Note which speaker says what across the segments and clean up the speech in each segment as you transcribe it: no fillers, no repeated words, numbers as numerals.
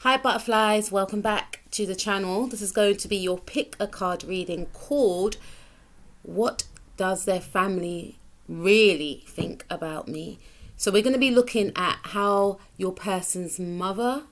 Speaker 1: Hi butterflies, welcome back to the channel. This is going to be your pick a card reading called What Does Their Family Really Think About Me? So we're going to be looking at how your person's mother,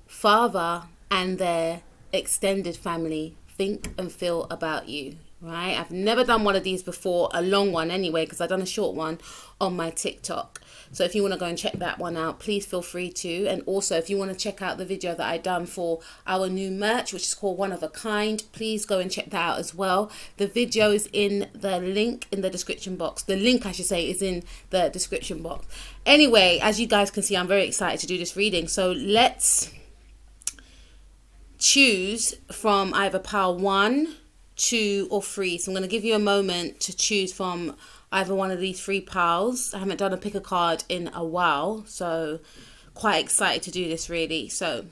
Speaker 1: father and their extended family think and feel about you. Right? I've never done one of these before, a long one anyway, because I've done a short one on my TikTok. So if you want to go and check that one out, please feel free to. And also, if you want to check out the video that I done for our new merch, which is called One of a Kind, please go and check that out as well. The video is in the link in the description box. The link, I should say, is in the description box. Anyway, as you guys can see, I'm very excited to do this reading. So let's choose from either pile 1, 2 or 3. So I'm going to give you a moment to choose from either one of these 3 piles. I haven't done a pick a card in a while, so quite excited to do this really. So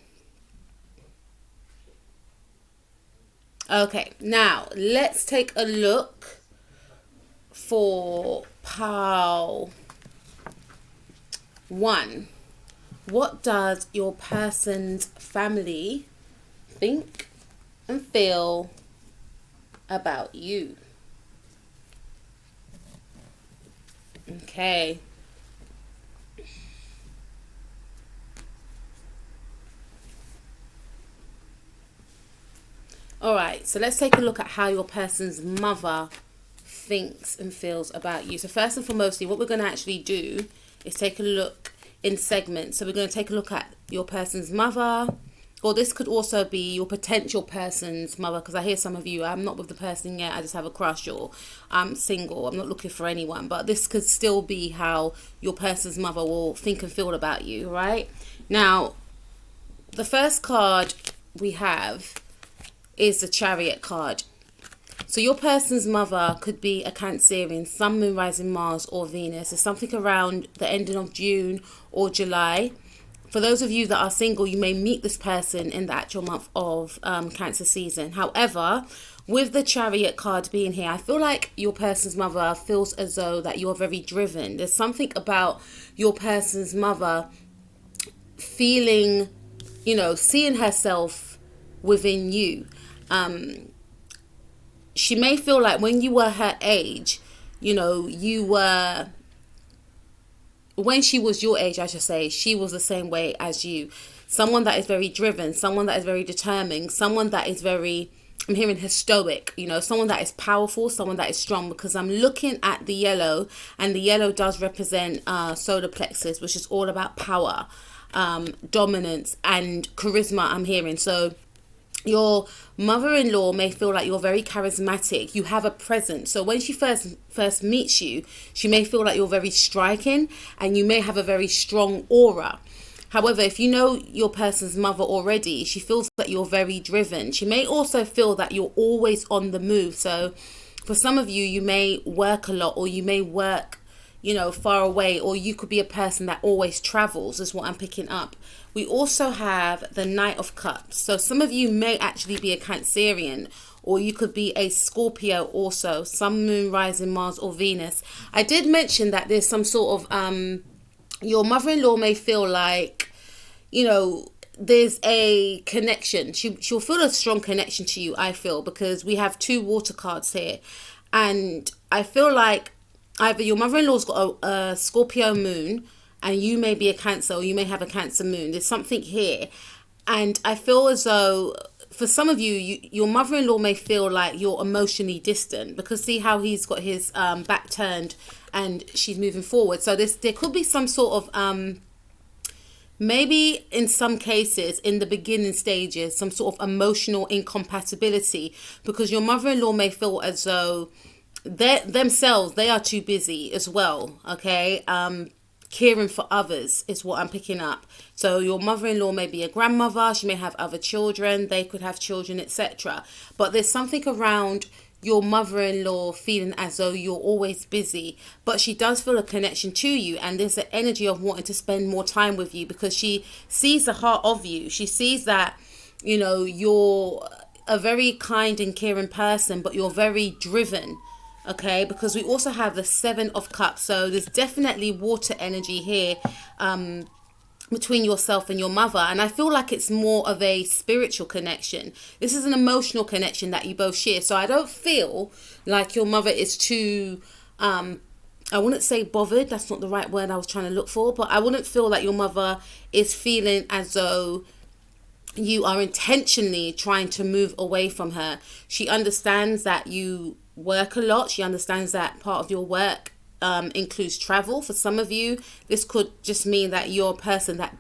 Speaker 1: okay, now let's take a look for pile 1. What does your person's family think and feel about you? Okay. All right, so let's take a look at how your person's mother thinks and feels about you. So first and foremost, what we're going to actually do is take a look in segments. So we're going to take a look at your person's mother, or this could also be your potential person's mother, because I hear some of you, I'm not with the person yet, I just have a crush, or I'm single, I'm not looking for anyone. But this could still be how your person's mother will think and feel about you, right? Now, the first card we have is the Chariot card. So your person's mother could be a Cancerian, Sun, Moon, Rising, Mars or Venus. It's something around the ending of June or July. For those of you that are single, you may meet this person in the actual month of Cancer season. However, with the Chariot card being here, I feel like your person's mother feels as though that you're very driven. There's something about your person's mother feeling, you know, seeing herself within you. She may feel like when you were her age, you know, you were... when she was your age, I should say, she was the same way as you. Someone that is very driven, someone that is very determined, someone that is very, I'm hearing stoic, you know, someone that is powerful, someone that is strong, because I'm looking at the yellow, and the yellow does represent solar plexus, which is all about power, dominance and charisma, I'm hearing. So your mother-in-law may feel like you're very charismatic. You have a presence. So when she first meets you, she may feel like you're very striking and you may have a very strong aura. However, if you know your person's mother already, she feels that you're very driven. She may also feel that you're always on the move. So for some of you, you may work a lot, or you may work, you know, far away, or you could be a person that always travels, is what I'm picking up. We also have the Knight of Cups. So some of you may actually be a Cancerian, or you could be a Scorpio also, Sun, Moon, Rising, Mars or Venus. I did mention that there's some sort of, your mother-in-law may feel like, you know, there's a connection. She'll feel a strong connection to you, I feel, because we have 2 water cards here. And I feel like either your mother-in-law's got a Scorpio moon, and you may be a Cancer, or you may have a Cancer moon. There's something here. And I feel as though for some of you, your mother-in-law may feel like you're emotionally distant, because see how he's got his back turned and she's moving forward. So there could be some sort of, maybe in some cases, in the beginning stages, some sort of emotional incompatibility, because your mother-in-law may feel as though they are too busy as well, okay? Caring for others is what I'm picking up. So your mother-in-law may be a grandmother, she may have other children, they could have children, etc. But there's something around your mother-in-law feeling as though you're always busy, but she does feel a connection to you, and there's the energy of wanting to spend more time with you, because she sees the heart of you. She sees that, you know, you're a very kind and caring person, but you're very driven. Okay, because we also have the 7 of Cups, so there's definitely water energy here, between yourself and your mother. And I feel like it's more of a spiritual connection. This is an emotional connection that you both share. So I don't feel like your mother is too, I wouldn't say bothered. That's not the right word I was trying to look for. But I wouldn't feel that your mother is feeling as though you are intentionally trying to move away from her. She understands that you work a lot. She understands that part of your work includes travel. For some of you, this could just mean that you're a person that,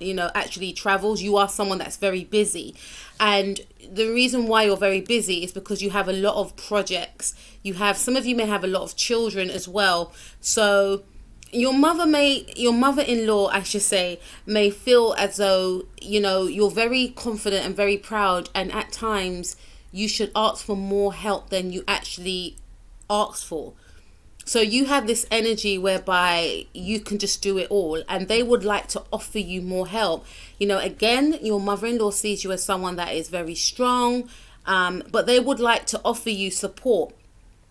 Speaker 1: you know, actually travels. You are someone that's very busy. And the reason why you're very busy is because you have a lot of projects. Some of you may have a lot of children as well. So your mother-in-law, I should say, may feel as though, you know, you're very confident and very proud. And at times you should ask for more help than you actually ask for. So you have this energy whereby you can just do it all, and they would like to offer you more help. You know, again, your mother-in-law sees you as someone that is very strong, but they would like to offer you support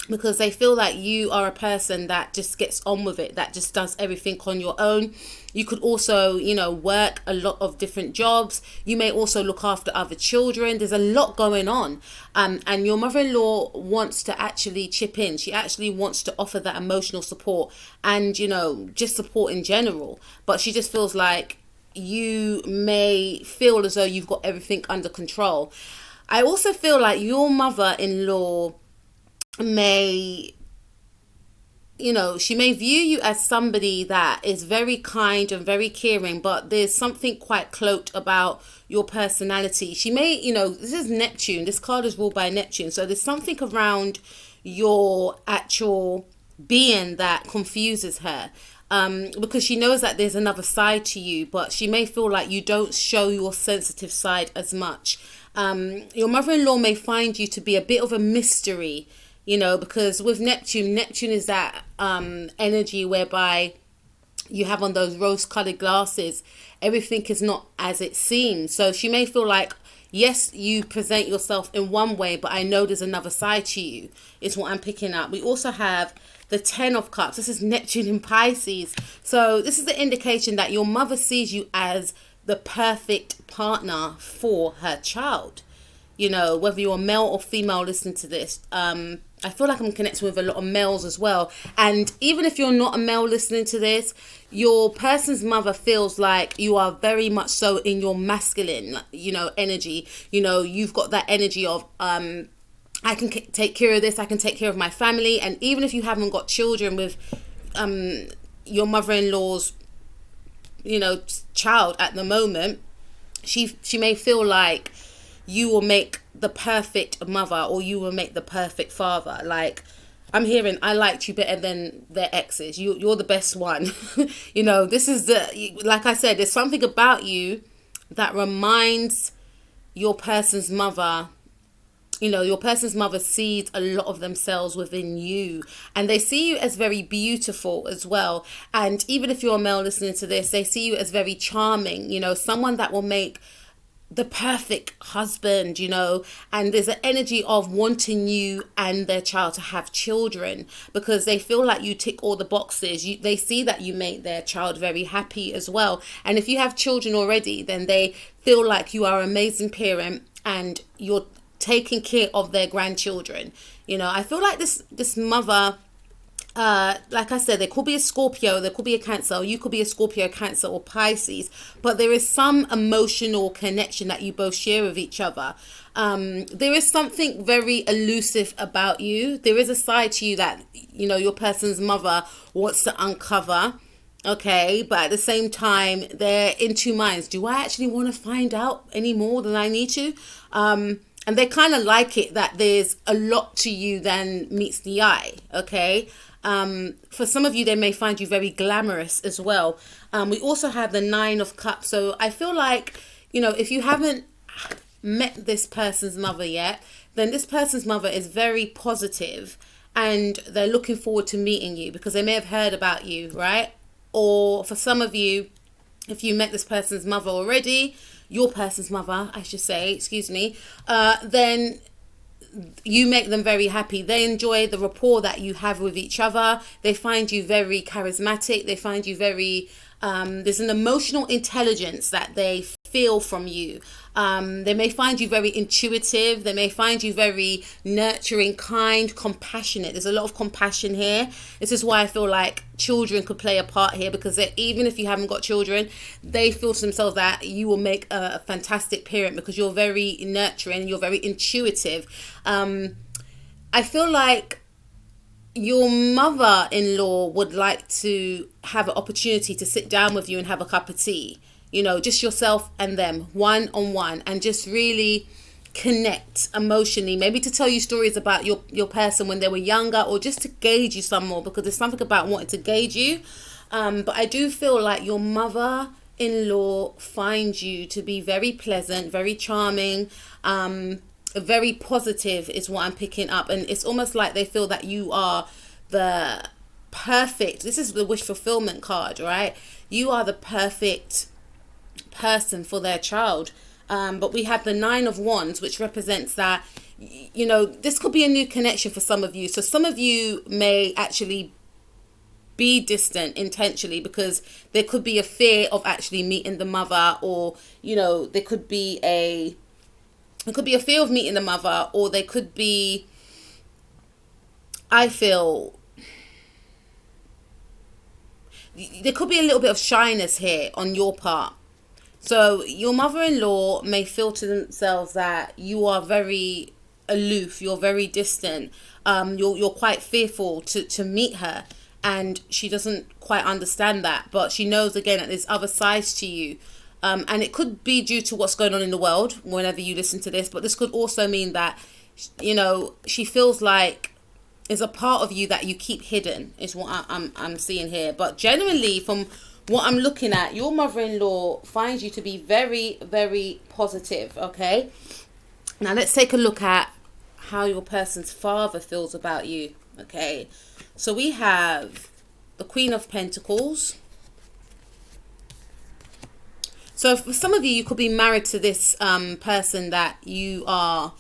Speaker 1: because they feel like you are a person that just gets on with it, that just does everything on your own. You could also, you know, work a lot of different jobs. You may also look after other children. There's a lot going on. And your mother-in-law wants to actually chip in. She actually wants to offer that emotional support and, you know, just support in general. But she just feels like you may feel as though you've got everything under control. I also feel like your mother-in-law may, you know, she may view you as somebody that is very kind and very caring, but there's something quite cloaked about your personality. She may, you know, this is Neptune. This card is ruled by Neptune. So there's something around your actual being that confuses her. Because she knows that there's another side to you, but she may feel like you don't show your sensitive side as much. Your mother-in-law may find you to be a bit of a mystery, you know, because with Neptune is that energy whereby you have on those rose-colored glasses. Everything is not as it seems. So she may feel like, yes, you present yourself in one way, but I know there's another side to you, is what I'm picking up. We also have the 10 of Cups. This is Neptune in Pisces. So this is the indication that your mother sees you as the perfect partner for her child. You know, whether you're male or female listening to this, I feel like I'm connecting with a lot of males as well. And even if you're not a male listening to this, your person's mother feels like you are very much so in your masculine, you know, energy. You know, you've got that energy of, I can take care of this, I can take care of my family. And even if you haven't got children with your mother-in-law's, you know, child at the moment, she may feel like you will make the perfect mother or you will make the perfect father. Like, I'm hearing, I liked you better than their exes. You're the best one. You know, this is like I said, there's something about you that reminds your person's mother, you know, your person's mother sees a lot of themselves within you, and they see you as very beautiful as well. And even if you're a male listening to this, they see you as very charming, you know, someone that will make the perfect husband, you know. And there's an energy of wanting you and their child to have children because they feel like you tick all the boxes. They see that you make their child very happy as well. And if you have children already, then they feel like you are an amazing parent and you're taking care of their grandchildren. You know, I feel like this mother, like I said, there could be a Scorpio, there could be a Cancer, you could be a Scorpio, Cancer or Pisces, but there is some emotional connection that you both share with each other. There is something very elusive about you. There is a side to you that, you know, your person's mother wants to uncover. Okay, but at the same time, they're in two minds. Do I actually want to find out any more than I need to? And they kind of like it that there's a lot to you than meets the eye. Okay. For some of you, they may find you very glamorous as well. We also have the 9 of Cups. So I feel like, you know, if you haven't met this person's mother yet, then this person's mother is very positive and they're looking forward to meeting you because they may have heard about you, right? Or for some of you, if you met this person's mother already, your person's mother, I should say, excuse me, then you make them very happy. They enjoy the rapport that you have with each other. They find you very charismatic. They find you very There's an emotional intelligence that they feel from you. They may find you very intuitive. They may find you very nurturing, kind, compassionate. There's a lot of compassion here. This is why I feel like children could play a part here, because even if you haven't got children, they feel to themselves that you will make a fantastic parent because you're very nurturing, you're very intuitive. I feel like your mother-in-law would like to have an opportunity to sit down with you and have a cup of tea, just yourself and them, one-on-one, and just really connect emotionally, maybe to tell you stories about your person when they were younger, or just to gauge you some more, because there's something about wanting to gauge you. But I do feel like your mother-in-law finds you to be very pleasant, very charming, very positive is what I'm picking up. And it's almost like they feel that you are the perfect, this is the wish fulfillment card, right? You are the perfect person for their child. But we have the 9 of Wands, which represents that, this could be a new connection for some of you. So some of you may actually be distant intentionally because there could be a fear of actually meeting the mother, or, there could be a fear of meeting the mother, or they could be, I feel, there could be a little bit of shyness here on your part. So your mother-in-law may feel to themselves that you are very aloof, you're very distant, you're quite fearful to meet her, and she doesn't quite understand that, but she knows again that there's other sides to you. And it could be due to what's going on in the world whenever you listen to this, but this could also mean that, she feels like there's a part of you that you keep hidden, is what I'm seeing here. But generally, from what I'm looking at, your mother-in-law finds you to be very, very positive, okay? Now let's take a look at how your person's father feels about you, okay? So we have the Queen of Pentacles. So for some of you, you could be married to this person that you are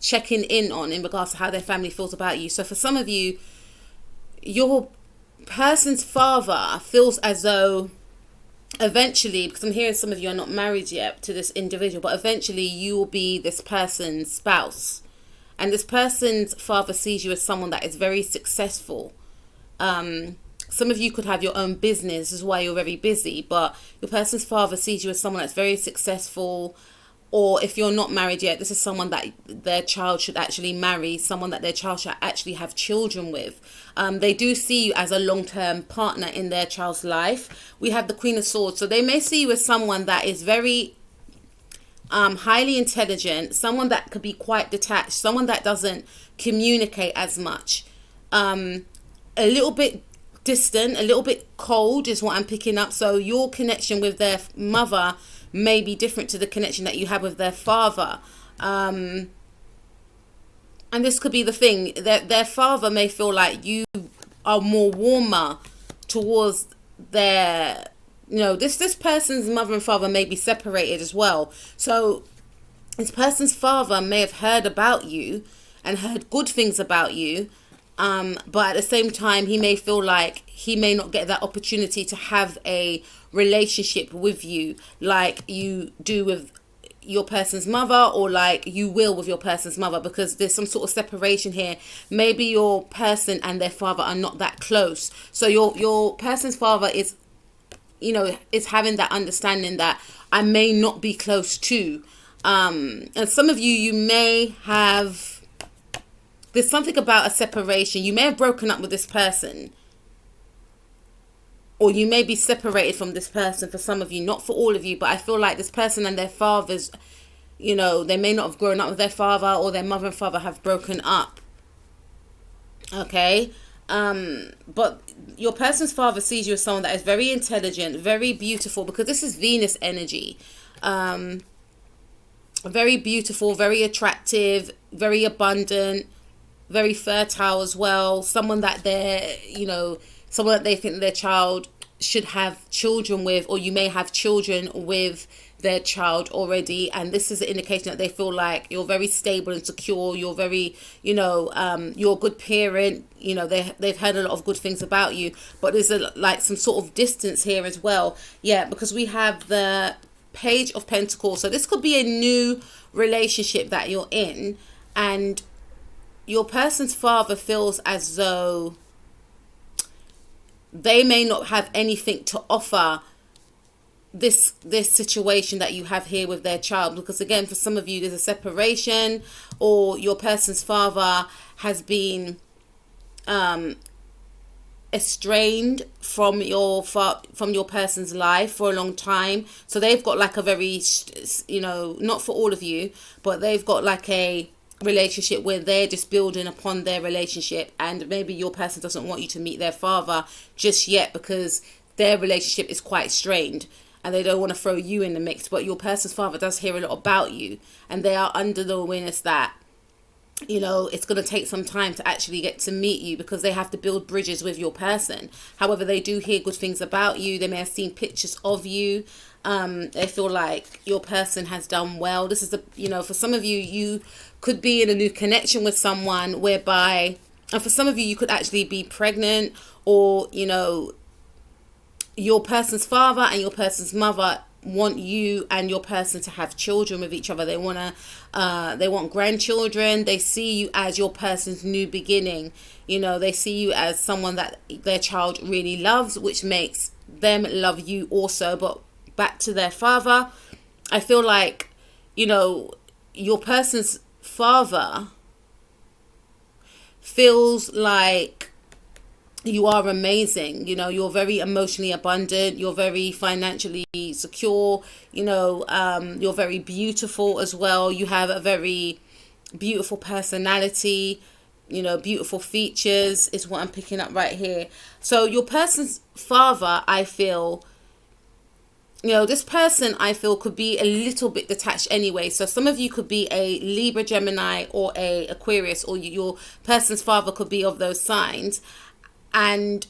Speaker 1: checking in on in regards to how their family feels about you. So for some of you, your person's father feels as though eventually, because I'm hearing some of you are not married yet to this individual, but eventually you will be this person's spouse. And this person's father sees you as someone that is very successful. Some of you could have your own business, this is why you're very busy, but your person's father sees you as someone that's very successful. Or if you're not married yet, this is someone that their child should actually marry, someone that their child should actually have children with. They do see you as a long-term partner in their child's life. We have the Queen of Swords. So they may see you as someone that is very highly intelligent, someone that could be quite detached, someone that doesn't communicate as much. A little bit distant, a little bit cold is what I'm picking up. So your connection with their mother may be different to the connection that you have with their father. And this could be the thing, that their father may feel like you are more warmer towards their, this person's mother and father may be separated as well. So this person's father may have heard about you and heard good things about you. But at the same time, he may feel like he may not get that opportunity to have a relationship with you like you do with your person's mother, or like you will with your person's mother, because there's some sort of separation here. Maybe your person and their father are not that close. So your person's father is, is having that understanding that I may not be close to. And some of you may have, there's something about a separation. You may have broken up with this person, or you may be separated from this person for some of you, not for all of you, but I feel like this person and their fathers, they may not have grown up with their father, or their mother and father have broken up. Okay? But your person's father sees you as someone that is very intelligent, very beautiful, because this is Venus energy. Very beautiful, very attractive, very abundant, very fertile as well. Someone that someone that they think their child should have children with, or you may have children with their child already, and this is an indication that they feel like you're very stable and secure, you're very, you're a good parent, they've heard a lot of good things about you. But there's like some sort of distance here as well, because we have the Page of Pentacles. So this could be a new relationship that you're in, and your person's father feels as though they may not have anything to offer this situation that you have here with their child, because again, for some of you, there's a separation, or your person's father has been estranged from your person's life for a long time. So they've got like a very, not for all of you, but they've got like a relationship where they're just building upon their relationship, and maybe your person doesn't want you to meet their father just yet because their relationship is quite strained and they don't want to throw you in the mix. But your person's father does hear a lot about you, and they are under the awareness that it's going to take some time to actually get to meet you, because they have to build bridges with your person. However, they do hear good things about you. They may have seen pictures of you. They feel like your person has done well. This is for some of you, you could be in a new connection with someone whereby, and for some of you could actually be pregnant, or, your person's father and your person's mother want you and your person to have children with each other. They want grandchildren. They see you as your person's new beginning. They see you as someone that their child really loves, which makes them love you also. But back to their father, I feel like, your person's father feels like you are amazing. You're very emotionally abundant, you're very financially secure, you're very beautiful as well. You have a very beautiful personality, beautiful features is what I'm picking up right here. So your person's father, I feel, this person, I feel, could be a little bit detached anyway. So some of you could be a Libra, Gemini, or a Aquarius, or your person's father could be of those signs. And,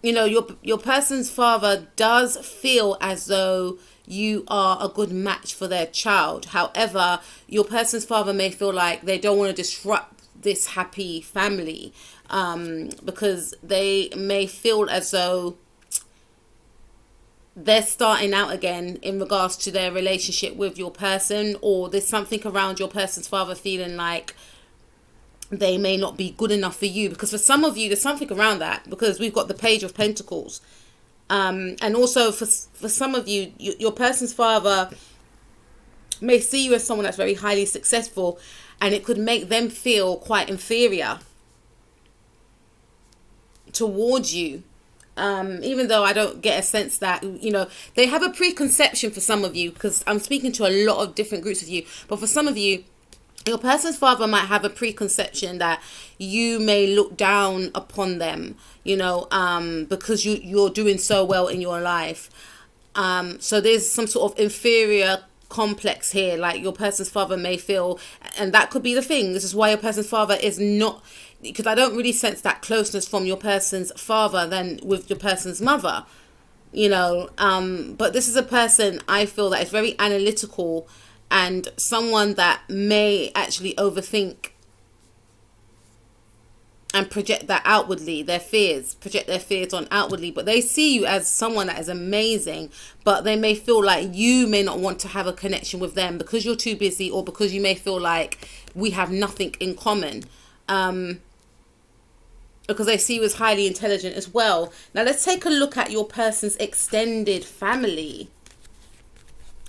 Speaker 1: your person's father does feel as though you are a good match for their child. However, your person's father may feel like they don't want to disrupt this happy family, because they may feel as though they're starting out again in regards to their relationship with your person, or there's something around your person's father feeling like they may not be good enough for you. Because for some of you, there's something around that, because we've got the Page of Pentacles. And also for some of you, your person's father may see you as someone that's very highly successful, and it could make them feel quite inferior towards you. Even though I don't get a sense that, they have a preconception for some of you, because I'm speaking to a lot of different groups of you. But for some of you, your person's father might have a preconception that you may look down upon them, because you're doing so well in your life. So there's some sort of inferior complex here, like your person's father may feel, and that could be the thing. This is why your person's father is not, because I don't really sense that closeness from your person's father than with your person's mother, but this is a person, I feel, that is very analytical, and someone that may actually overthink and project that outwardly, project their fears on outwardly. But they see you as someone that is amazing, but they may feel like you may not want to have a connection with them because you're too busy, or because you may feel like we have nothing in common, because they see you as highly intelligent as well. Now let's take a look at your person's extended family.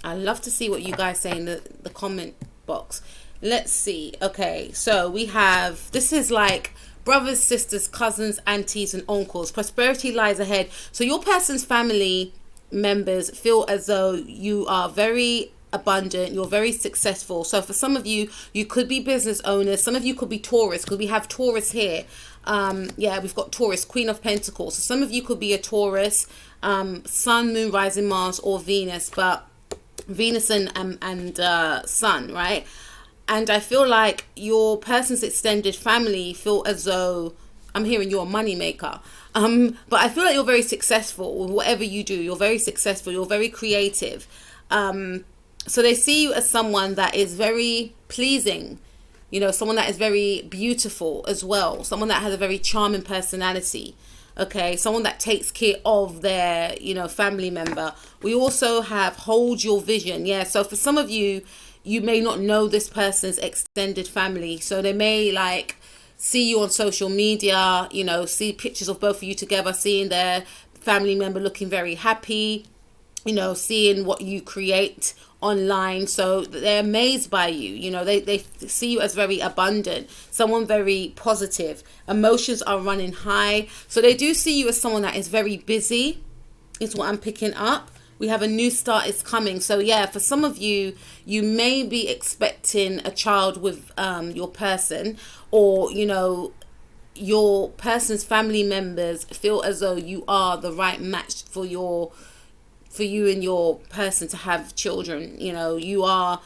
Speaker 1: I love to see what you guys say in the comment box. Let's see. Okay, so we have, this is like brothers, sisters, cousins, aunties, and uncles. Prosperity lies ahead. So your person's family members feel as though you are very abundant, you're very successful. So for some of you, you could be business owners. Some of you could be Taurus, because we have Taurus here. We've got Taurus, Queen of Pentacles. So some of you could be a Taurus, Sun, Moon, Rising, Mars, or Venus, but Venus and Sun, right? And I feel like your person's extended family feel as though, I'm hearing you're a money maker. But I feel like you're very successful with whatever you do. You're very successful. You're very creative. So they see you as someone that is very pleasing, someone that is very beautiful as well, someone that has a very charming personality. Okay, someone that takes care of their, family member. We also have hold your vision. Yeah, so for some of you, you may not know this person's extended family. So they may see you on social media, see pictures of both of you together, seeing their family member looking very happy, seeing what you create online. So they're amazed by you. They see you as very abundant, someone very positive. Emotions are running high. So they do see you as someone that is very busy, is what I'm picking up. We have a new start is coming. So yeah, for some of you, you may be expecting a child with your person, or your person's family members feel as though you are the right match for you and your person to have children. You are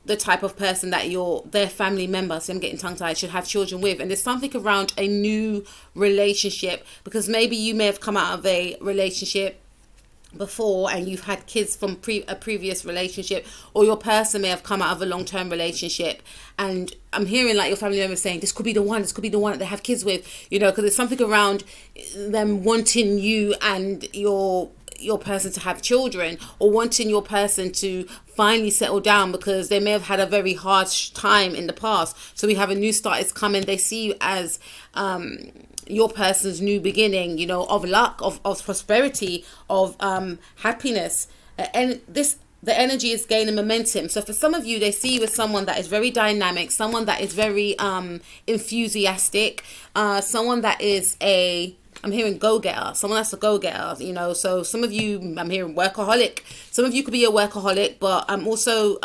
Speaker 1: the type of person that their family member, so I'm getting tongue-tied, should have children with. And there's something around a new relationship, because maybe you may have come out of a relationship before and you've had kids from a previous relationship, or your person may have come out of a long-term relationship, and I'm hearing your family members saying this could be the one that they have kids with, because there's something around them wanting you and your person to have children, or wanting your person to finally settle down, because they may have had a very hard time in the past. So we have a new start is coming. They see you as your person's new beginning, of luck, of prosperity, of happiness. And the energy is gaining momentum. So for some of you, they see you as someone that is very dynamic, someone that is very enthusiastic, someone that is I'm hearing go-getter, someone that's a go-getter, so some of you, I'm hearing workaholic. Some of you could be a workaholic, but I'm also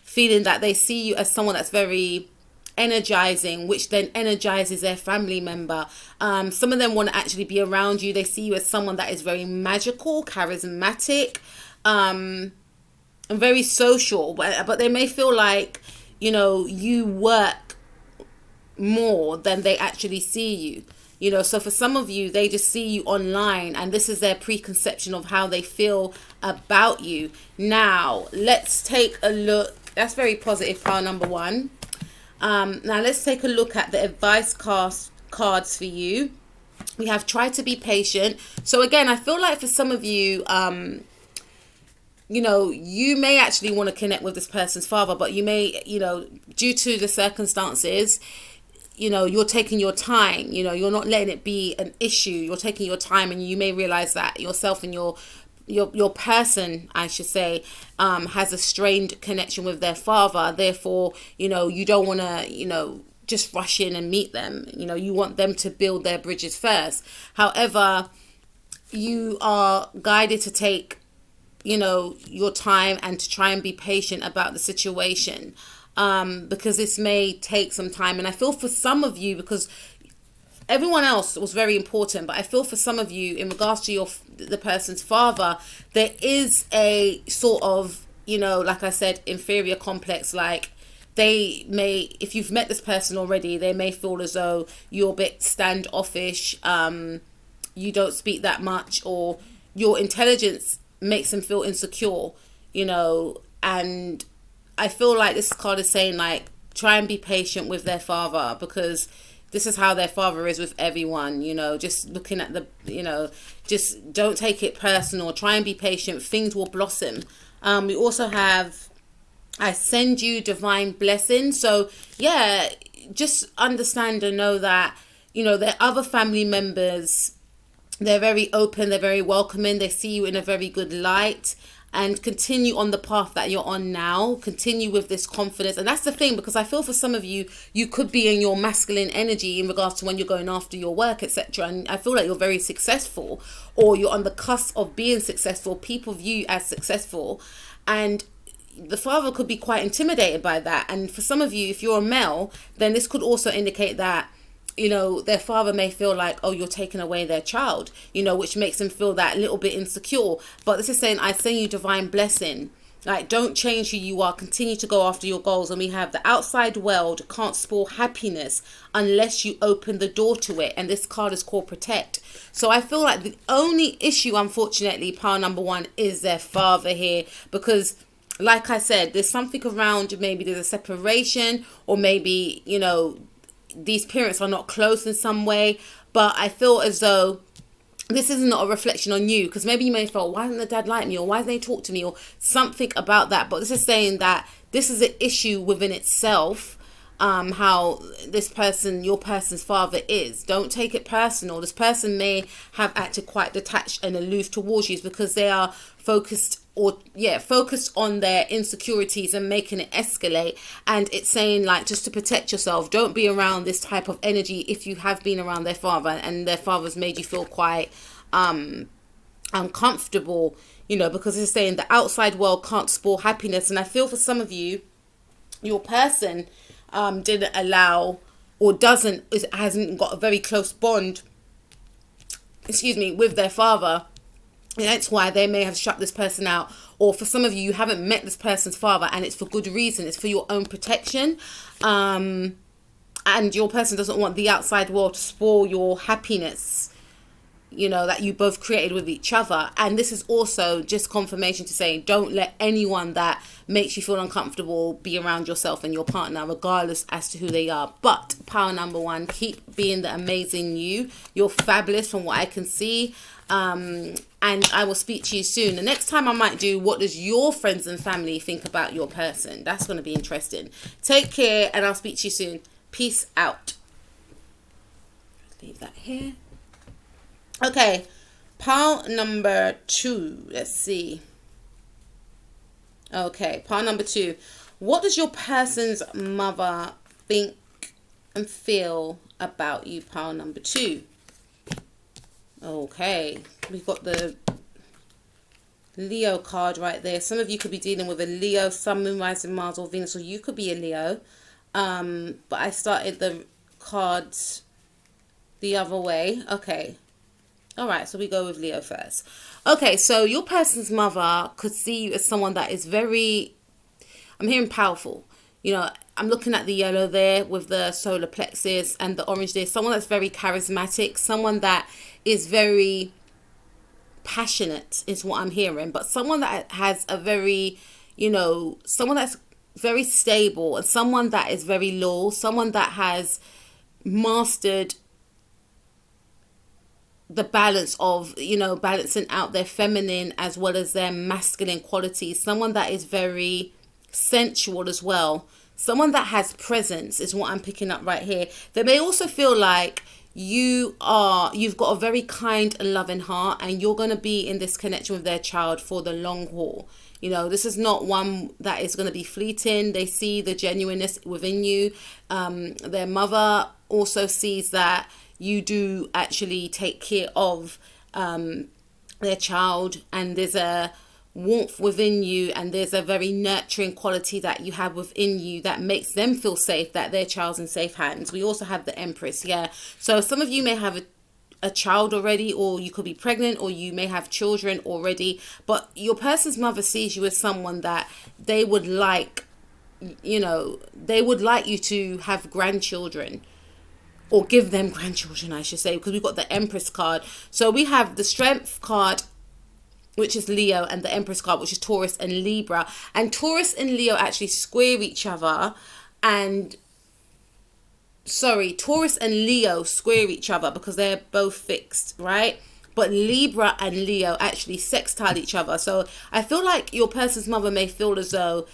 Speaker 1: feeling that they see you as someone that's very energizing, which then energizes their family member. Some of them want to actually be around you. They see you as someone that is very magical, charismatic, and very social, but they may feel like, you work more than they actually see you. So for some of you, they just see you online, and this is their preconception of how they feel about you. Now, let's take a look. That's very positive, pile number one. Now, let's take a look at the advice cards for you. We have try to be patient. So again, I feel like for some of you, you may actually want to connect with this person's father, but you may, due to the circumstances, you're taking your time, you're not letting it be an issue. You're taking your time, and you may realize that yourself and your person, I should say, has a strained connection with their father. Therefore, you don't want to, just rush in and meet them. You want them to build their bridges first. However, you are guided to take, your time and to try and be patient about the situation. Because this may take some time. And I feel for some of you, because everyone else was very important, but I feel for some of you, in regards to the person's father, there is a sort of, like I said, inferior complex. Like, they may, if you've met this person already, they may feel as though you're a bit standoffish, you don't speak that much, or your intelligence makes them feel insecure, and I feel like this card is saying, try and be patient with their father, because this is how their father is with everyone, just looking at just don't take it personal. Try and be patient. Things will blossom. We also have, I send you divine blessings. So yeah, just understand and know that, their other family members, they're very open, they're very welcoming. They see you in a very good light. And continue on the path that you're on now. Continue with this confidence. And that's the thing, because I feel for some of you, you could be in your masculine energy in regards to when you're going after your work, etc. And I feel like you're very successful, or you're on the cusp of being successful. People view you as successful. And the father could be quite intimidated by that. And for some of you, if you're a male, then this could also indicate that, their father may feel like, oh, you're taking away their child, which makes them feel that little bit insecure. But this is saying, I send you divine blessing. Like, don't change who you are. Continue to go after your goals. And we have the outside world can't spoil happiness unless you open the door to it. And this card is called protect. So I feel like the only issue, unfortunately, pile number one, is their father here. Because, like I said, there's something around, maybe there's a separation, or maybe, you know, these parents are not close in some way. But I feel as though this is not a reflection on you, because maybe you may feel, why doesn't the dad like me, or why doesn't they talk to me, or something about that. But this is saying that this is an issue within itself, how this person, your person's father, is. Don't take it personal. This person may have acted quite detached and aloof towards you because they are focused on their insecurities and making it escalate. And it's saying, like, just to protect yourself, don't be around this type of energy if you have been around their father and their father's made you feel quite uncomfortable, you know, because it's saying the outside world can't spoil happiness. And I feel for some of you, your person didn't allow, or hasn't got a very close bond, with their father. And that's why they may have shut this person out. Or for some of you, you haven't met this person's father, and it's for good reason. It's for your own protection. And your person doesn't want the outside world to spoil your happiness, you know, that you both created with each other. And this is also just confirmation to say, don't let anyone that makes you feel uncomfortable be around yourself and your partner, regardless as to who they are. But power number one, keep being the amazing you. You're fabulous from what I can see. And I will speak to you soon. The next time I might do, what does your friends and family think about your person? That's going to be interesting. Take care, and I'll speak to you soon. Peace out. Leave that here. Okay, pile number 2. Let's see. Okay, pile number 2. What does your person's mother think and feel about you? Pile number 2. Okay, we've got the Leo card right there. Some of you could be dealing with a Leo, Sun, Moon, Rising, Mars, or Venus, or you could be a Leo. But I started the cards the other way. Okay. All right, so we go with Leo first. Okay, so your person's mother could see you as someone that is very, I'm hearing powerful. You know, I'm looking at the yellow there with the solar plexus and the orange there. Someone that's very charismatic, someone that is very passionate is what I'm hearing. But someone that has a very, you know, someone that's very stable, and someone that is very loyal, someone that has mastered the balance of, you know, balancing out their feminine as well as their masculine qualities. Someone that is very sensual as well. Someone that has presence is what I'm picking up right here. They may also feel like you've got a very kind and loving heart, and you're going to be in this connection with their child for the long haul. You know, this is not one that is going to be fleeting. They see the genuineness within you. Their mother also sees that you do actually take care of their child, and there's a warmth within you, and there's a very nurturing quality that you have within you that makes them feel safe, that their child's in safe hands. We also have the Empress, yeah. So some of you may have a child already, or you could be pregnant, or you may have children already, but your person's mother sees you as someone that they would like, you know, they would like you to have grandchildren, or give them grandchildren, I should say, because we've got the Empress card. So we have the Strength card, which is Leo, and the Empress card, which is Taurus and Libra. And Taurus and Leo actually square each other, and Taurus and Leo square each other because they're both fixed, right? But Libra and Leo actually sextile each other. So I feel like your person's mother may feel as though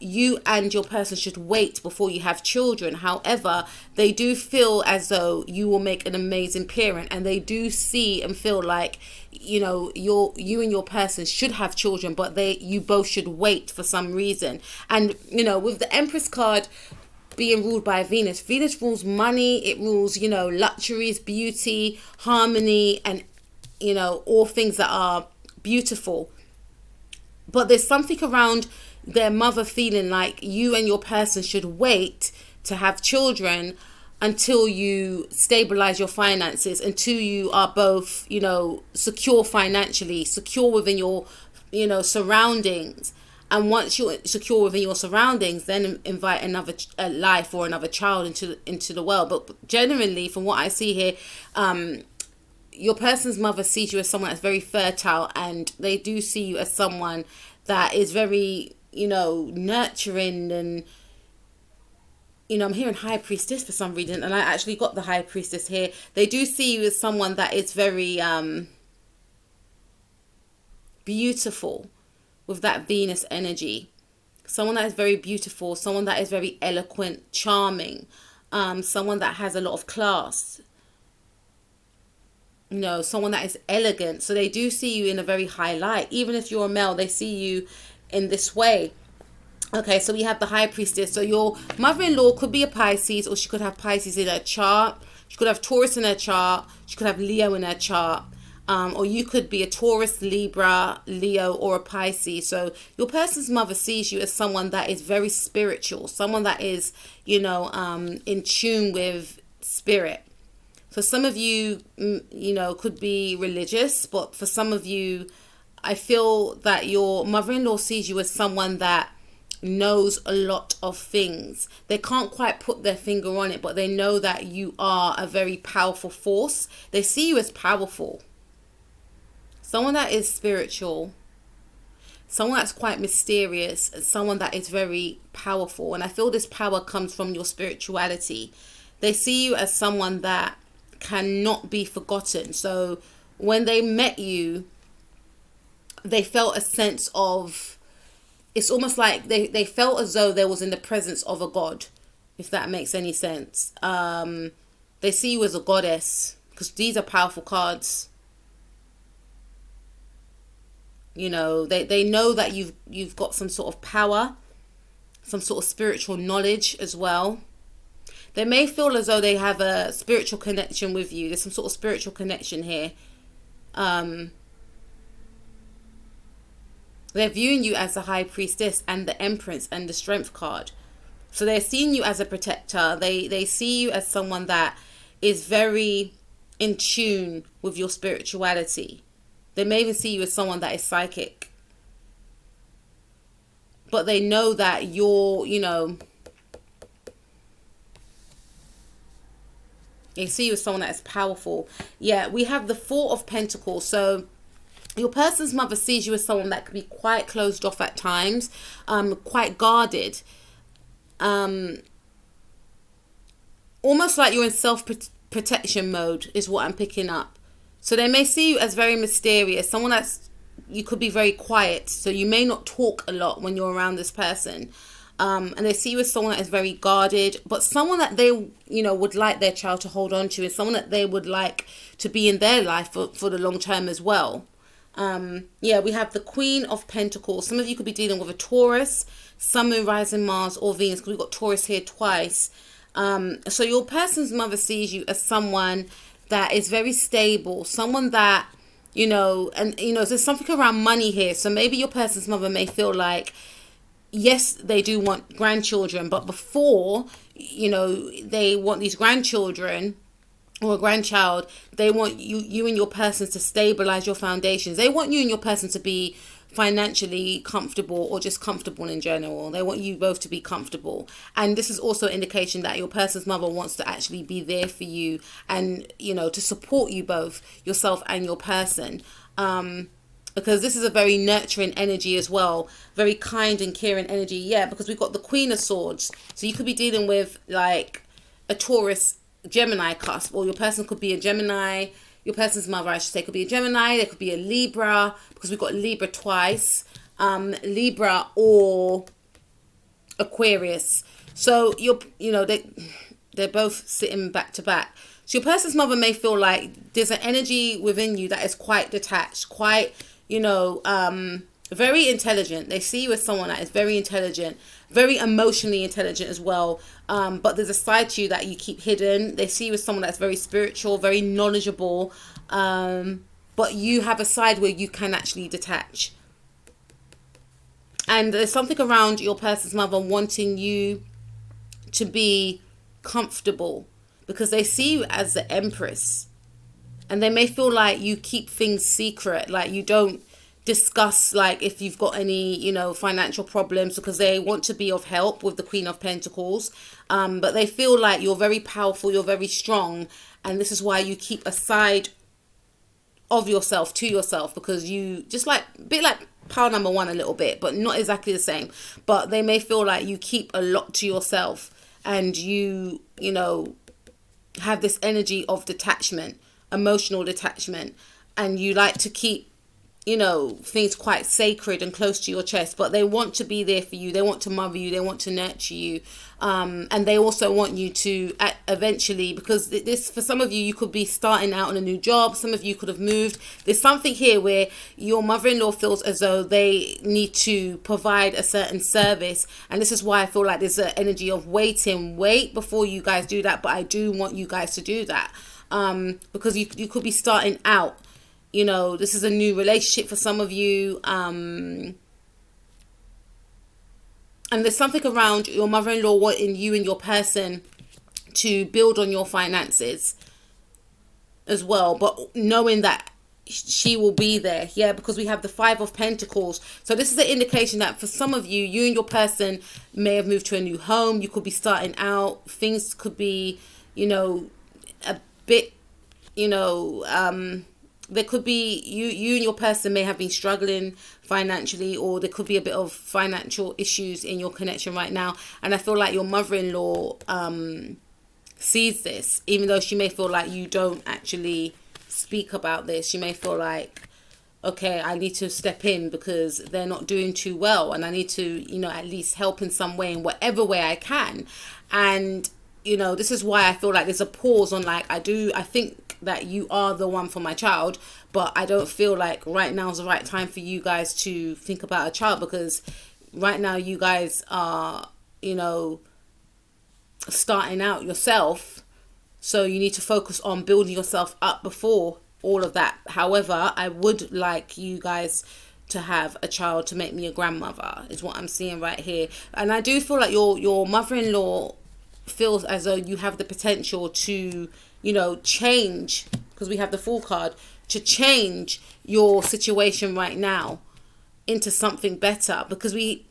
Speaker 1: you and your person should wait before you have children. However, they do feel as though you will make an amazing parent, and they do see and feel like, you know, you and your person should have children, but you both should wait for some reason. And, you know, with the Empress card being ruled by Venus rules money, it rules, you know, luxuries, beauty, harmony, and, you know, all things that are beautiful. But there's something around their mother feeling like you and your person should wait to have children until you stabilize your finances, until you are both, you know, secure financially, secure within your, you know, surroundings. And once you're secure within your surroundings, then invite another life or another child into the world. But generally, from what I see here, your person's mother sees you as someone that's very fertile, and they do see you as someone that is very, nurturing. And I'm hearing high priestess for some reason, and I actually got the high priestess here. They do see you as someone that is very beautiful, with that Venus energy. Someone that is very beautiful, someone that is very eloquent, charming, someone that has a lot of class, someone that is elegant. So they do see you in a very high light. Even if you're a male, they see you in this way. Okay, so we have the high priestess. So your mother-in-law could be a Pisces, or she could have Pisces in her chart. She could have Taurus in her chart. She could have Leo in her chart. Or you could be a Taurus, Libra, Leo, or a Pisces. So your person's mother sees you as someone that is very spiritual, someone that is, in tune with spirit. So some of you, could be religious, but for some of you, I feel that your mother-in-law sees you as someone that knows a lot of things. They can't quite put their finger on it, but they know that you are a very powerful force. They see you as powerful. Someone that is spiritual, someone that's quite mysterious, and someone that is very powerful. And I feel this power comes from your spirituality. They see you as someone that cannot be forgotten. So when they met you, they felt a sense of, it's almost like they felt as though there was in the presence of a god, if that makes any sense. They see you as a goddess, because these are powerful cards. They know that you've got some sort of power, some sort of spiritual knowledge as well. They may feel as though they have a spiritual connection with you. There's some sort of spiritual connection here. They're viewing you as the high priestess and the empress and the strength card. So they're seeing you as a protector. They see you as someone that is very in tune with your spirituality. They may even see you as someone that is psychic. But they know that you're, they see you as someone that is powerful. Yeah, we have the Four of Pentacles. So your person's mother sees you as someone that can be quite closed off at times, quite guarded. Almost like you're in self-protection mode is what I'm picking up. So they may see you as very mysterious, someone you could be very quiet. So you may not talk a lot when you're around this person. And they see you as someone that is very guarded, but someone that they, would like their child to hold on to, and someone that they would like to be in their life for the long term as well. We have the Queen of Pentacles. Some of you could be dealing with a Taurus, Sun, Moon, Rising, Mars, or Venus, because we've got Taurus here twice. So your person's mother sees you as someone that is very stable, someone that, there's something around money here. So maybe your person's mother may feel like, yes, they do want grandchildren, but before, they want these grandchildren or a grandchild, they want you and your person to stabilize your foundations. They want you and your person to be financially comfortable, or just comfortable in general. They want you both to be comfortable. And this is also an indication that your person's mother wants to actually be there for you and, to support you both, yourself and your person. Because this is a very nurturing energy as well. Very kind and caring energy. Yeah, because we've got the Queen of Swords. So you could be dealing with like a Taurus, Gemini cusp, or your person could be a Gemini. Your person's mother, I should say, could be a Gemini. There could be a Libra, because we've got Libra twice. Libra or Aquarius. So they're both sitting back to back. So your person's mother may feel like there's an energy within you that is quite detached, quite, very intelligent. They see you as someone that is very intelligent, very emotionally intelligent as well. But there's a side to you that you keep hidden. They see you as someone that's very spiritual, very knowledgeable. But you have a side where you can actually detach. And there's something around your person's mother wanting you to be comfortable, because they see you as the Empress. And they may feel like you keep things secret, like you don't discuss like if you've got any, you know, financial problems, because they want to be of help with the Queen of Pentacles. But they feel like you're very powerful, you're very strong, and this is why you keep a side of yourself to yourself, because you just like a bit like pile number one a little bit, but not exactly the same. But they may feel like you keep a lot to yourself, and you know, have this energy of detachment, emotional detachment, and you like to keep, you know, things quite sacred and close to your chest. But they want to be there for you, they want to mother you, they want to nurture you, and they also want you to eventually, because this, for some of you, you could be starting out on a new job, some of you could have moved. There's something here where your mother-in-law feels as though they need to provide a certain service, and this is why I feel like there's an energy of wait before you guys do that. But I do want you guys to do that, because you could be starting out. You know, this is a new relationship for some of you. And there's something around your mother-in-law wanting you and your person to build on your finances as well. But knowing that she will be there. Yeah, because we have the Five of Pentacles. So this is an indication that for some of you, you and your person may have moved to a new home. You could be starting out. Things could be, you know, a bit, you know, there could be you and your person may have been struggling financially, or there could be a bit of financial issues in your connection right now. And I feel like your mother-in-law sees this, even though she may feel like you don't actually speak about this. She may feel like, okay, I need to step in because they're not doing too well, and I need to, you know, at least help in some way, in whatever way I can. And, you know, this is why I feel like there's a pause on like, I think that you are the one for my child, but I don't feel like right now is the right time for you guys to think about a child, because right now you guys are, you know, starting out yourself, so you need to focus on building yourself up before all of that. However, I would like you guys to have a child to make me a grandmother, is what I'm seeing right here. And I do feel like your mother-in-law feels as though you have the potential to, you know, change, because we have the Fool card, to change your situation right now into something better. Because we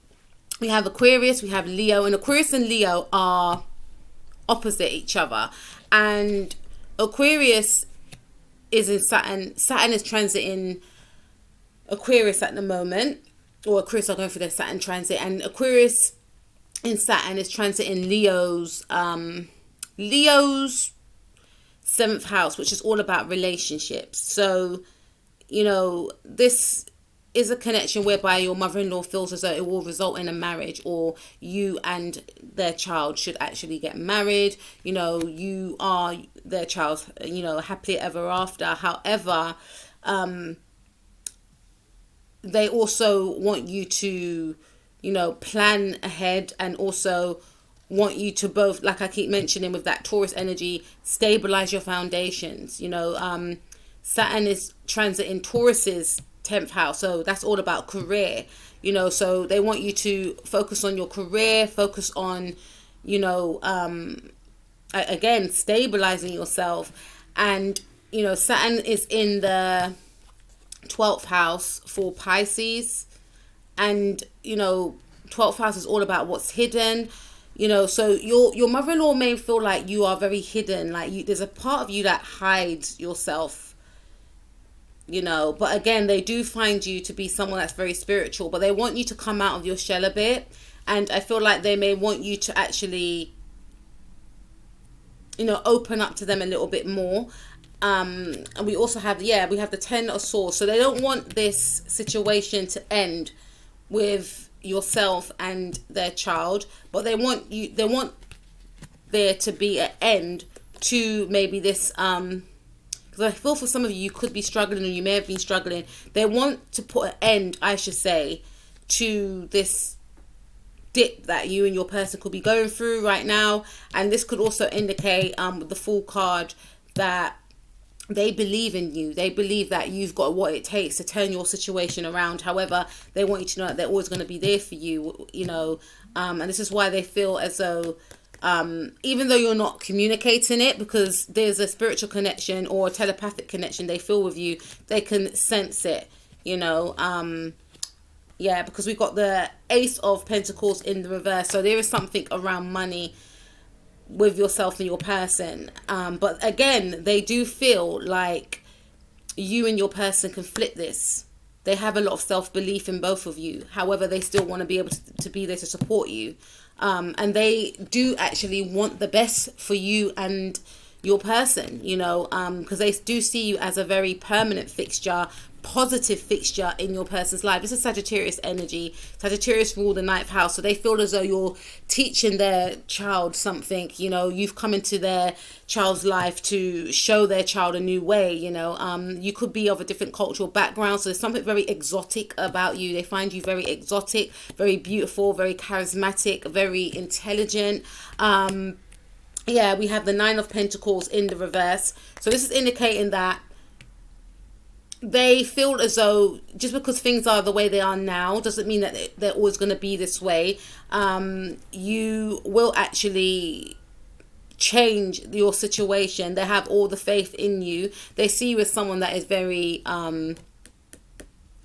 Speaker 1: have Aquarius, we have Leo, and Aquarius and Leo are opposite each other. And Aquarius is in Saturn. Saturn is transiting Aquarius at the moment, or Aquarius are going through their Saturn transit, and Aquarius in Saturn is transiting Leo's 7th house, which is all about relationships. So, you know, this is a connection whereby your mother-in-law feels as though it will result in a marriage, or you and their child should actually get married. You know, you are their child, you know, happily ever after. However, they also want you to, you know, plan ahead, and also want you to both, like I keep mentioning with that Taurus energy, stabilize your foundations. You know, Saturn is transiting Taurus's 10th house, so that's all about career. You know, so they want you to focus on your career, focus on, you know, again, stabilizing yourself. And, you know, Saturn is in the 12th house for Pisces, and, you know, 12th house is all about what's hidden. You know, so your mother-in-law may feel like you are very hidden, like there's a part of you that hides yourself, you know. But again, they do find you to be someone that's very spiritual, but they want you to come out of your shell a bit. And I feel like they may want you to actually, you know, open up to them a little bit more. And we also have, we have the 10 of Swords. So they don't want this situation to end with yourself and their child, but they want there to be an end to maybe this, because I feel for some of you could be struggling, or you may have been struggling. They want to put an end, I should say, to this dip that you and your person could be going through right now. And this could also indicate with the Fool card that they believe in you. They believe that you've got what it takes to turn your situation around. However, they want you to know that they're always going to be there for you, you know. And this is why they feel as though, even though you're not communicating it, because there's a spiritual connection or a telepathic connection they feel with you, they can sense it, Yeah, because we've got the Ace of Pentacles in the reverse. So there is something around money with yourself and your person. But again, they do feel like you and your person can flip this. They have a lot of self-belief in both of you. However, they still want to be able to be there to support you. And they do actually want the best for you and your person, because they do see you as a very permanent fixture, positive fixture in your person's life. This is Sagittarius energy. Sagittarius rule the 9th house, so they feel as though you're teaching their child something. You've come into their child's life to show their child a new way. You could be of a different cultural background, so there's something very exotic about you. They find you very exotic, very beautiful, very charismatic, very intelligent. Yeah, we have the 9 of Pentacles in the reverse. So this is indicating that they feel as though just because things are the way they are now doesn't mean that they're always going to be this way. You will actually change your situation. They have all the faith in you. They see you as someone that is very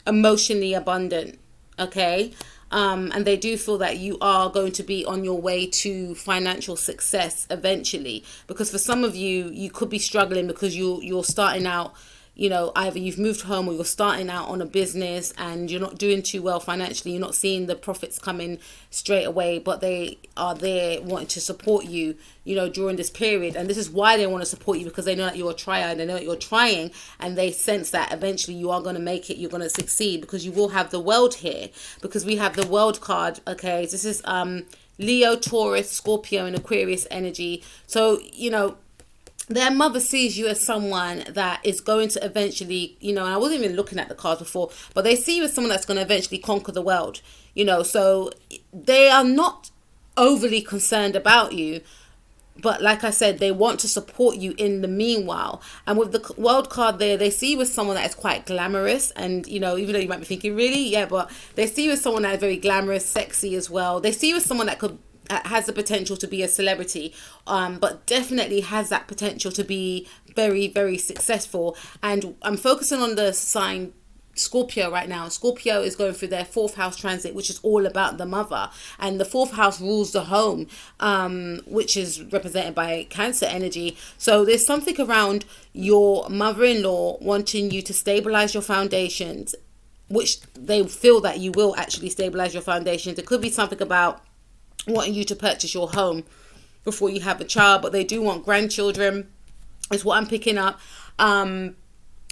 Speaker 1: emotionally abundant. Okay. And they do feel that you are going to be on your way to financial success eventually, because for some of you, you could be struggling because you're starting out, either you've moved home or you're starting out on a business and you're not doing too well financially. You're not seeing the profits coming straight away, but they are there wanting to support you, during this period. And this is why they want to support you, because they know that you're a triad, they know that you're trying, and they sense that eventually you are going to make it, you're going to succeed, because you will have the world here, because we have the world card. Okay, this is Leo, Taurus, Scorpio, and Aquarius energy. So, their mother sees you as someone that is going to eventually, and I wasn't even looking at the cards before, but they see you as someone that's going to eventually conquer the world, so they are not overly concerned about you. But like I said, they want to support you in the meanwhile. And with the world card there, they see you as someone that is quite glamorous. And, even though you might be thinking, really? Yeah, but they see you as someone that is very glamorous, sexy as well. They see you as someone that has the potential to be a celebrity, but definitely has that potential to be very, very successful. And I'm focusing on the sign Scorpio right now. Scorpio is going through their 4th house transit, which is all about the mother, and the 4th house rules the home, which is represented by Cancer energy. So there's something around your mother-in-law wanting you to stabilize your foundations, which they feel that you will actually stabilize your foundations. It could be something about wanting you to purchase your home before you have a child, but they do want grandchildren, is what I'm picking up.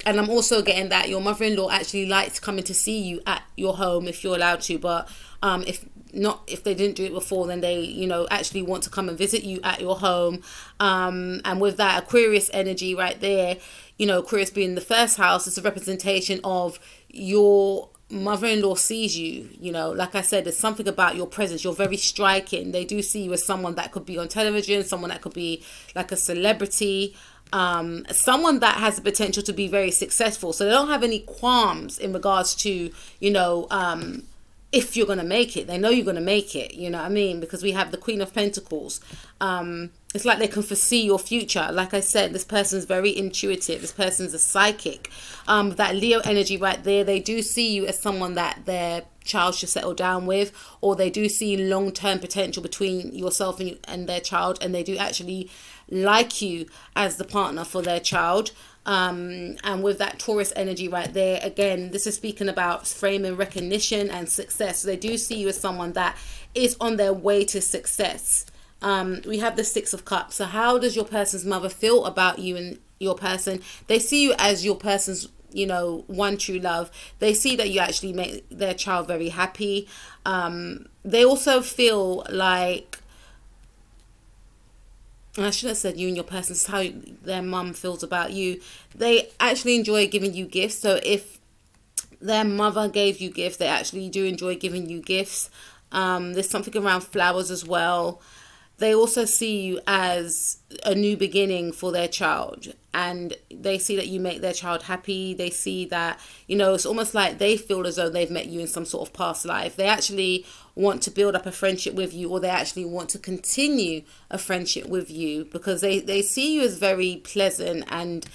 Speaker 1: And I'm also getting that your mother-in-law actually likes coming to see you at your home if you're allowed to, but if they didn't do it before, then they actually want to come and visit you at your home. And with that Aquarius energy right there, Aquarius being the 1st house, it's a representation of your mother-in-law sees you, like I said, there's something about your presence. You're very striking. They do see you as someone that could be on television, someone that could be like a celebrity, someone that has the potential to be very successful. So they don't have any qualms in regards to, if you're going to make it. They know you're going to make it, because we have the Queen of Pentacles. It's like they can foresee your future. Like I said, this person's very intuitive. This person's a psychic. That Leo energy right there, they do see you as someone that their child should settle down with, or they do see long-term potential between yourself and their child, and they do actually like you as the partner for their child. And with that Taurus energy right there, again, this is speaking about fame and recognition and success. So they do see you as someone that is on their way to success. We have the 6 of Cups. So how does your person's mother feel about you and your person? They see you as your person's, one true love. They see that you actually make their child very happy. They also feel like, and I shouldn't have said you and your person, it's how their mum feels about you. They actually enjoy giving you gifts. So if their mother gave you gifts, they actually do enjoy giving you gifts. There's something around flowers as well. they also see you as a new beginning for their child, and they see that you make their child happy. They see that, it's almost like they feel as though they've met you in some sort of past life. They actually want to build up a friendship with you, or they actually want to continue a friendship with you, because they see you as very pleasant and,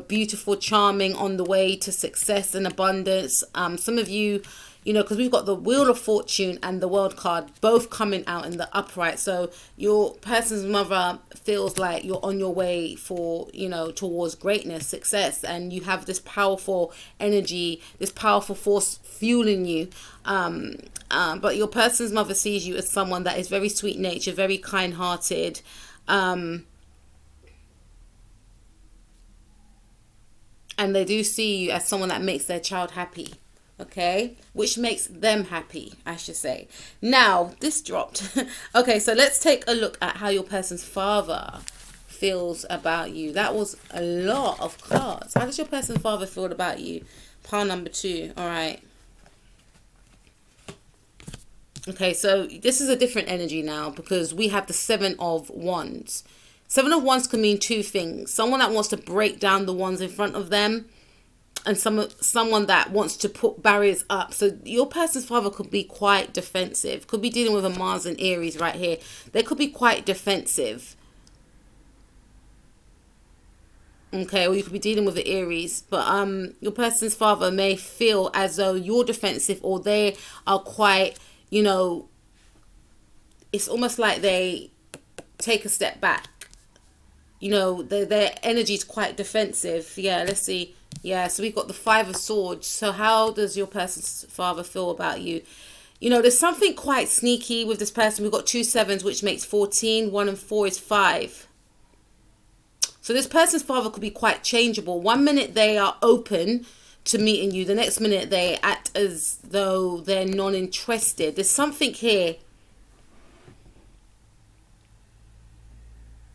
Speaker 1: beautiful, charming, on the way to success and abundance. Some of you, because we've got the Wheel of Fortune and the World card both coming out in the upright. So your person's mother feels like you're on your way for, towards greatness, success, and you have this powerful energy, this powerful force fueling you. But your person's mother sees you as someone that is very sweet natured, very kind hearted. And they do see you as someone that makes their child happy. Okay, which makes them happy, I should say. Now, this dropped. Okay, so let's take a look at how your person's father feels about you. That was a lot of cards. How does your person's father feel about you? Pile number 2. All right. Okay, so this is a different energy now, because we have the 7 of Wands. 7 of Wands can mean 2 things. Someone that wants to break down the wands in front of them, and someone that wants to put barriers up. So your person's father could be quite defensive. Could be dealing with a Mars and Aries right here. They could be quite defensive. Okay, or you could be dealing with the Aries. But your person's father may feel as though you're defensive, or they are quite, it's almost like they take a step back. Their energy is quite defensive. Yeah, let's see. Yeah, so we've got the 5 of Swords. So how does your person's father feel about you? There's something quite sneaky with this person. We've got 2 7s, which makes 14. 1 and 4 is 5. So this person's father could be quite changeable. One minute they are open to meeting you. The next minute they act as though they're non-interested. There's something here.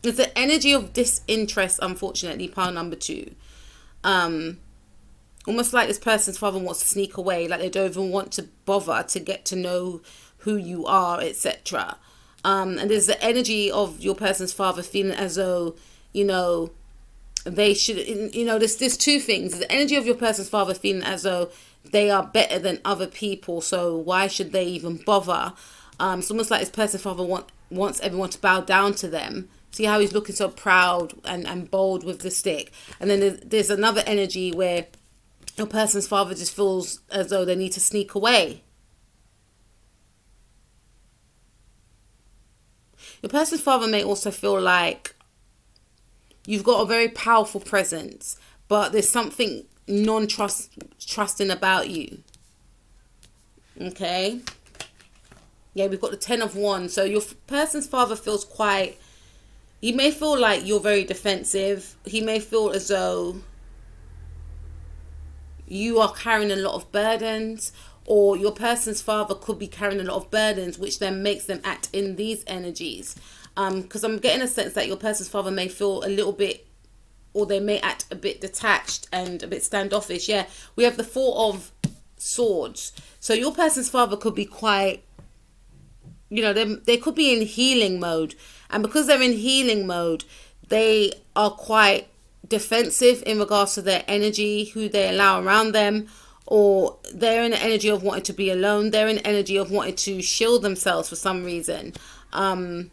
Speaker 1: It's the energy of disinterest, unfortunately, pile number 2. Almost like this person's father wants to sneak away, like they don't even want to bother to get to know who you are, etc. And there's the energy of your person's father feeling as though, they should, there's 2 things. The energy of your person's father feeling as though they are better than other people, so why should they even bother? It's almost like this person's father wants everyone to bow down to them. See how he's looking so proud and bold with the stick. And then there's another energy where your person's father just feels as though they need to sneak away. Your person's father may also feel like you've got a very powerful presence, but there's something trusting about you. Okay. Yeah, we've got the 10 of Wands. So your person's father feels quite... He may feel like you're very defensive. He may feel as though you are carrying a lot of burdens, or your person's father could be carrying a lot of burdens, which then makes them act in these energies. Because I'm getting a sense that your person's father may feel a little bit, or they may act a bit detached and a bit standoffish. Yeah, we have the 4 of Swords. So your person's father could be quite, they could be in healing mode. And because they're in healing mode, they are quite defensive in regards to their energy, who they allow around them, or they're in the energy of wanting to be alone. They're in the energy of wanting to shield themselves for some reason. So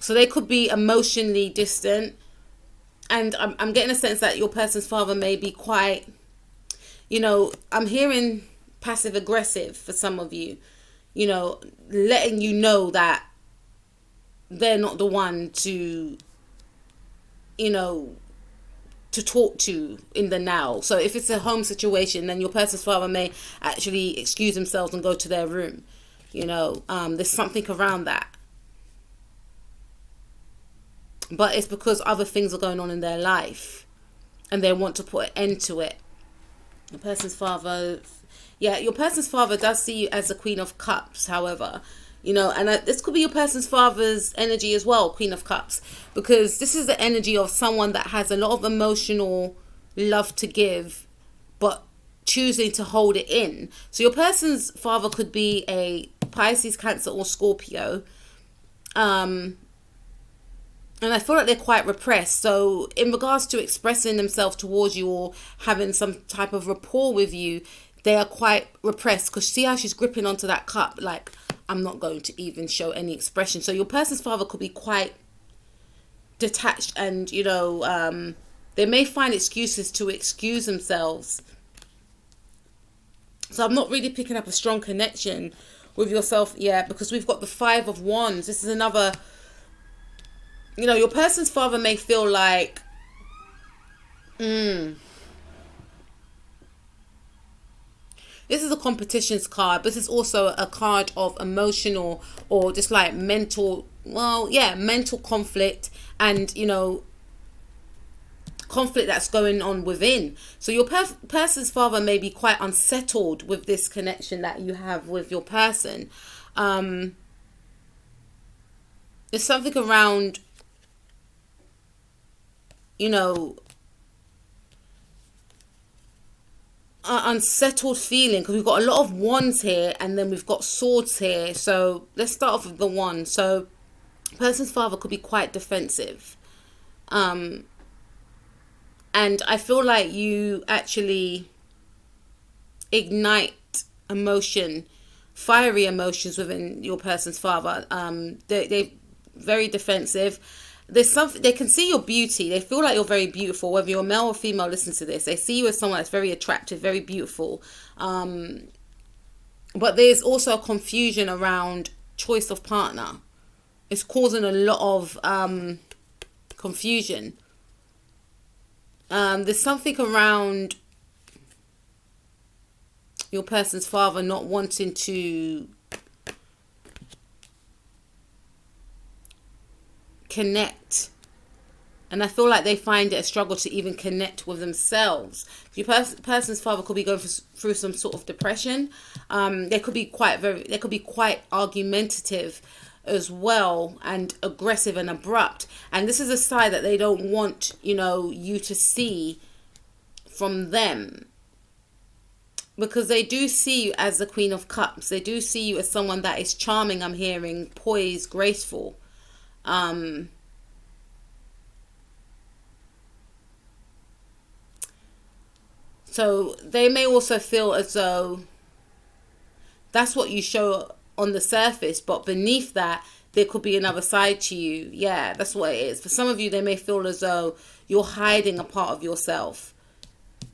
Speaker 1: they could be emotionally distant. And I'm getting a sense that your person's father may be quite, I'm hearing passive aggressive for some of you, letting you know that they're not the one to, to talk to in the now. So if it's a home situation, then your person's father may actually excuse themselves and go to their room. There's something around that. But it's because other things are going on in their life and they want to put an end to it. Your person's father, your person's father does see you as the Queen of Cups, however. And this could be your person's father's energy as well, Queen of Cups, because this is the energy of someone that has a lot of emotional love to give, but choosing to hold it in. So your person's father could be a Pisces, Cancer, or Scorpio. And I feel like they're quite repressed. So in regards to expressing themselves towards you or having some type of rapport with you, they are quite repressed. Because see how she's gripping onto that cup, like, I'm not going to even show any expression. So your person's father could be quite detached, and they may find excuses to excuse themselves. So I'm not really picking up a strong connection with yourself, because we've got the 5 of Wands. This is another, your person's father may feel like, this is a competitions card. This is also a card of emotional or just like mental, mental conflict and, conflict that's going on within. So your person's father may be quite unsettled with this connection that you have with your person. There's something around, unsettled feeling, because we've got a lot of wands here and then we've got swords here. So let's start off with the wand. So person's father could be quite defensive, and I feel like you actually ignite fiery emotions within your person's father. They're very defensive. There's something, they can see your beauty. They feel like you're very beautiful. Whether you're male or female, listen to this. They see you as someone that's very attractive, very beautiful. But there's also a confusion around choice of partner. It's causing a lot of confusion. There's something around your person's father not wanting to connect, and I feel like they find it a struggle to even connect with themselves. Your person's father could be going through some sort of depression. They could be quite argumentative as well, and aggressive and abrupt, and this is a side that they don't want you to see from them, because they do see you as the Queen of Cups. They do see you as someone that is charming, I'm hearing, poised, graceful. So they may also feel as though that's what you show on the surface, but beneath that there could be another side to you. Yeah, that's what it is. For some of you, they may feel as though you're hiding a part of yourself.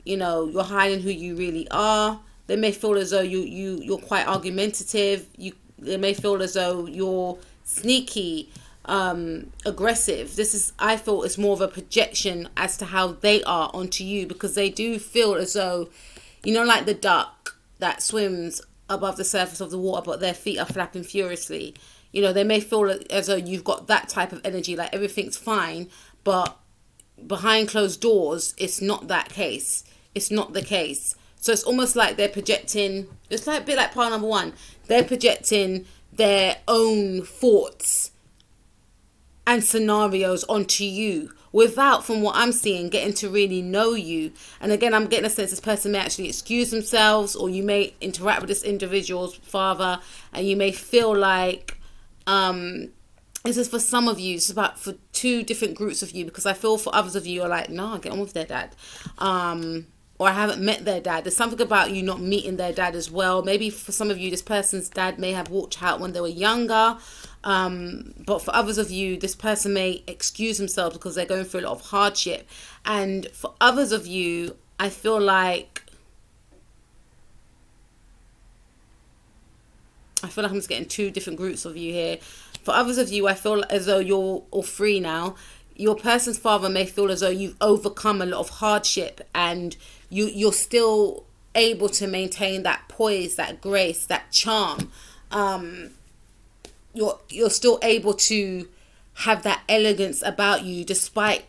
Speaker 1: You're hiding who you really are. They may feel as though you're quite argumentative. They may feel as though you're sneaky, aggressive. I feel it's more of a projection as to how they are onto you, because they do feel as though, like the duck that swims above the surface of the water but their feet are flapping furiously. They may feel as though you've got that type of energy, like everything's fine, but behind closed doors it's not that case. It's not the case. So it's almost like they're projecting, it's like a bit like part number 1, they're projecting their own thoughts and scenarios onto you without, from what I'm seeing, getting to really know you. And again, I'm getting a sense this person may actually excuse themselves, or you may interact with this individual's father and you may feel like this is for some of you. It's about for 2 different groups of you, because I feel for others of you are like, no, get on with their dad, or I haven't met their dad. There's something about you not meeting their dad as well. Maybe for some of you, this person's dad may have walked out when they were younger. But for others of you, this person may excuse themselves because they're going through a lot of hardship. And for others of you, I feel like I'm just getting 2 different groups of you here. For others of you, I feel as though you're all free now. Your person's father may feel as though you've overcome a lot of hardship, and you're still able to maintain that poise, that grace, that charm. You're still able to have that elegance about you despite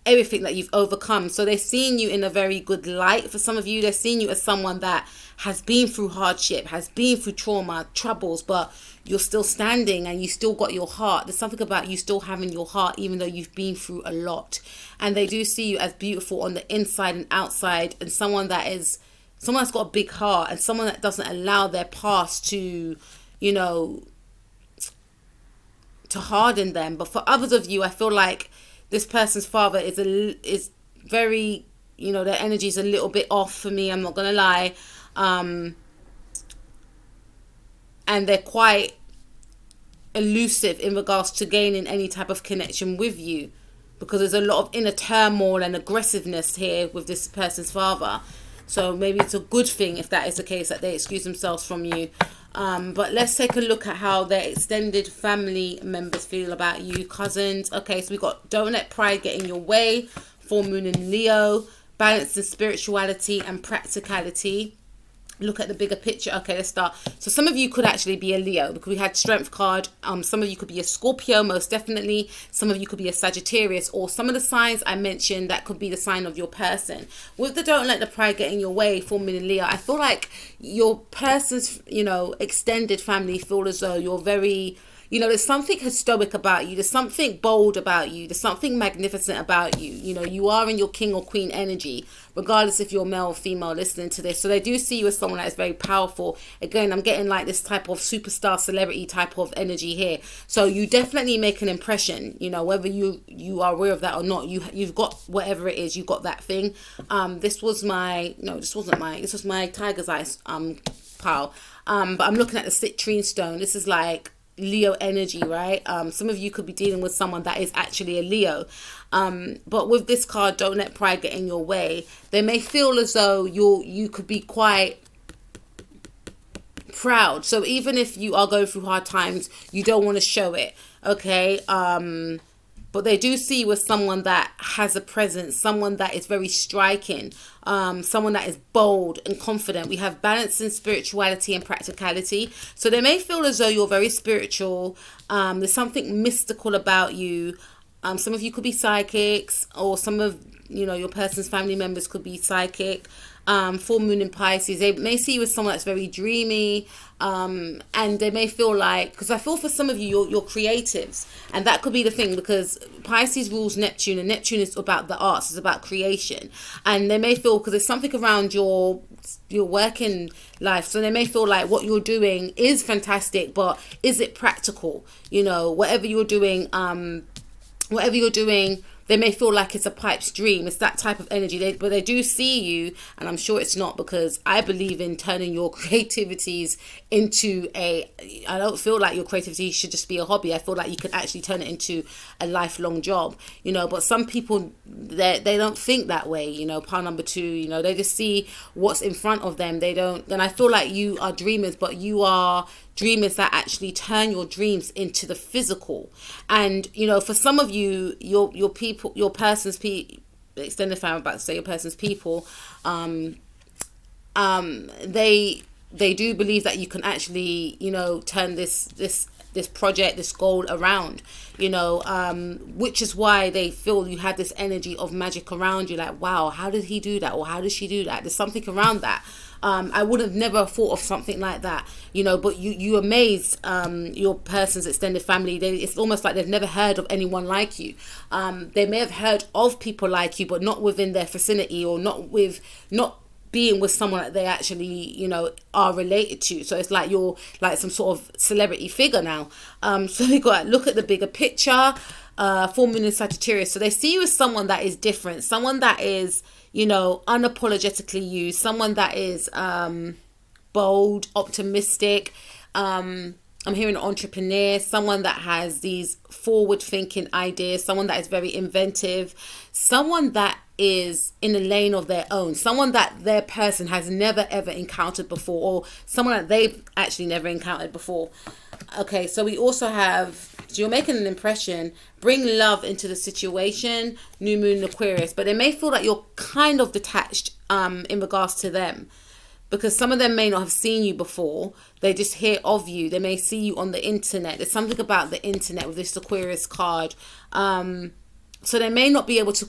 Speaker 1: everything that you've overcome. So they're seeing you in a very good light. For some of you, they're seeing you as someone that has been through hardship, has been through trauma, troubles, but you're still standing and you still got your heart. There's something about you still having your heart, even though you've been through a lot. And they do see you as beautiful on the inside and outside, and someone that's got a big heart, and someone that doesn't allow their past to to harden them. But for others of you, I feel like this person's father is very, you know, their energy is a little bit off for me, I'm not gonna lie. And they're quite elusive in regards to gaining any type of connection with you, because there's a lot of inner turmoil and aggressiveness here with this person's father. So maybe it's a good thing if that is the case, that they excuse themselves from you. But let's take a look at how their extended family members feel about you. Cousins. Okay, so we got don't let pride get in your way. Full moon in Leo. Balance in spirituality and practicality. Look at the bigger picture. Okay, let's start. So some of you could actually be a Leo, because we had strength card. Some of you could be a Scorpio, most definitely. Some of you could be a Sagittarius, or some of the signs I mentioned, that could be the sign of your person. With the don't let the pride get in your way, full moon in Leo, I feel like your person's, you know, extended family feel as though you're very, you know, there's something historic about you. There's something bold about you. There's something magnificent about you. You know, you are in your king or queen energy, regardless if you're male or female listening to this. So they do see you as someone that is very powerful. Again, I'm getting like this type of superstar celebrity type of energy here. So you definitely make an impression, you know, whether you are aware of that or not. You've got whatever it is, you got that thing. This was my tiger's eyes pile. But I'm looking at the citrine stone. This is like Leo energy, right? Some of you could be dealing with someone that is actually a Leo. But with this card, don't let pride get in your way. They may feel as though you could be quite proud. So even if you are going through hard times, you don't want to show it. Okay. But they do see you as someone that has a presence, someone that is very striking, someone that is bold and confident. We have balance in spirituality and practicality. So they may feel as though you're very spiritual. There's something mystical about you. Some of you could be psychics, or some of, you know, your person's family members could be psychic. Full moon in Pisces, they may see you as someone that's very dreamy, and they may feel like, because I feel for some of you, you're creatives, and that could be the thing, because Pisces rules Neptune, and Neptune is about the arts, it's about creation, and they may feel, because there's something around your working life, so they may feel like what you're doing is fantastic, but is it practical? You know, whatever you're doing, they may feel like it's a pipe's dream. It's that type of energy. But they do see you, and I'm sure it's not, because I believe in turning your creativities into I don't feel like your creativity should just be a hobby. I feel like you could actually turn it into a lifelong job, you know. But some people, they don't think that way, you know. Pile number 2, you know, they just see what's in front of them. They don't. And I feel like you are dreamers, but you are dreamers that actually turn your dreams into the physical. And, you know, for some of you, your people, your person's extended family, I'm about to say your person's people, they do believe that you can actually, you know, turn this project, this goal around, you know, which is why they feel you have this energy of magic around you. Like, wow, how did he do that? Or how does she do that? There's something around that. I would have never thought of something like that, you know, but you amaze your person's extended family. It's almost like they've never heard of anyone like you. They may have heard of people like you, but not within their vicinity, or not being with someone that they actually, you know, are related to. So it's like you're like some sort of celebrity figure now. So they got look at the bigger picture. Full moon in Sagittarius. So they see you as someone that is different, someone that is, you know, unapologetically you, someone that is bold, optimistic. I'm hearing an entrepreneur, someone that has these forward-thinking ideas, someone that is very inventive, someone that is in a lane of their own, someone that their person has never ever encountered before, or someone that they've actually never encountered before. Okay, so we also have, so you're making an impression, bring love into the situation, new moon in Aquarius, but they may feel that you're kind of detached in regards to them, because some of them may not have seen you before. They just hear of you. They may see you on the internet. There's something about the internet with this Aquarius card. So they may not be able to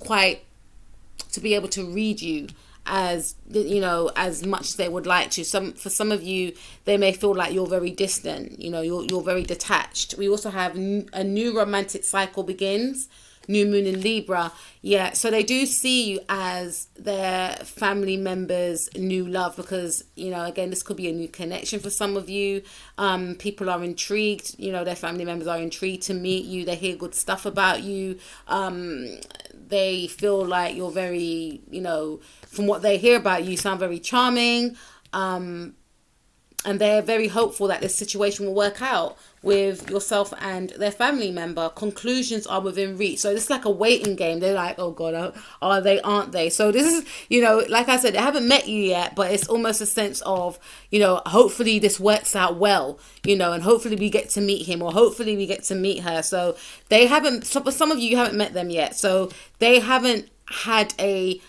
Speaker 1: be able to read you as, you know, as much as they would like to. For some of you, they may feel like you're very distant, you know, you're very detached. We also have a new romantic cycle begins. new moon in Libra. Yeah, so they do see you as their family members' new love because, again, this could be a new connection for some of you. People are intrigued, their family members are intrigued to meet you. They hear good stuff about you. They feel like you're very, from what they hear about you, sound very charming. And they're very hopeful that this situation will work out with yourself and their family member. Conclusions are within reach. So it's like a waiting game. They're like, oh God, are they, aren't they? So this is, like I said, they haven't met you yet, but it's almost a sense of, hopefully this works out well, and hopefully we get to meet him or hopefully we get to meet her. So they haven't, for some of you haven't met them yet. So they haven't had they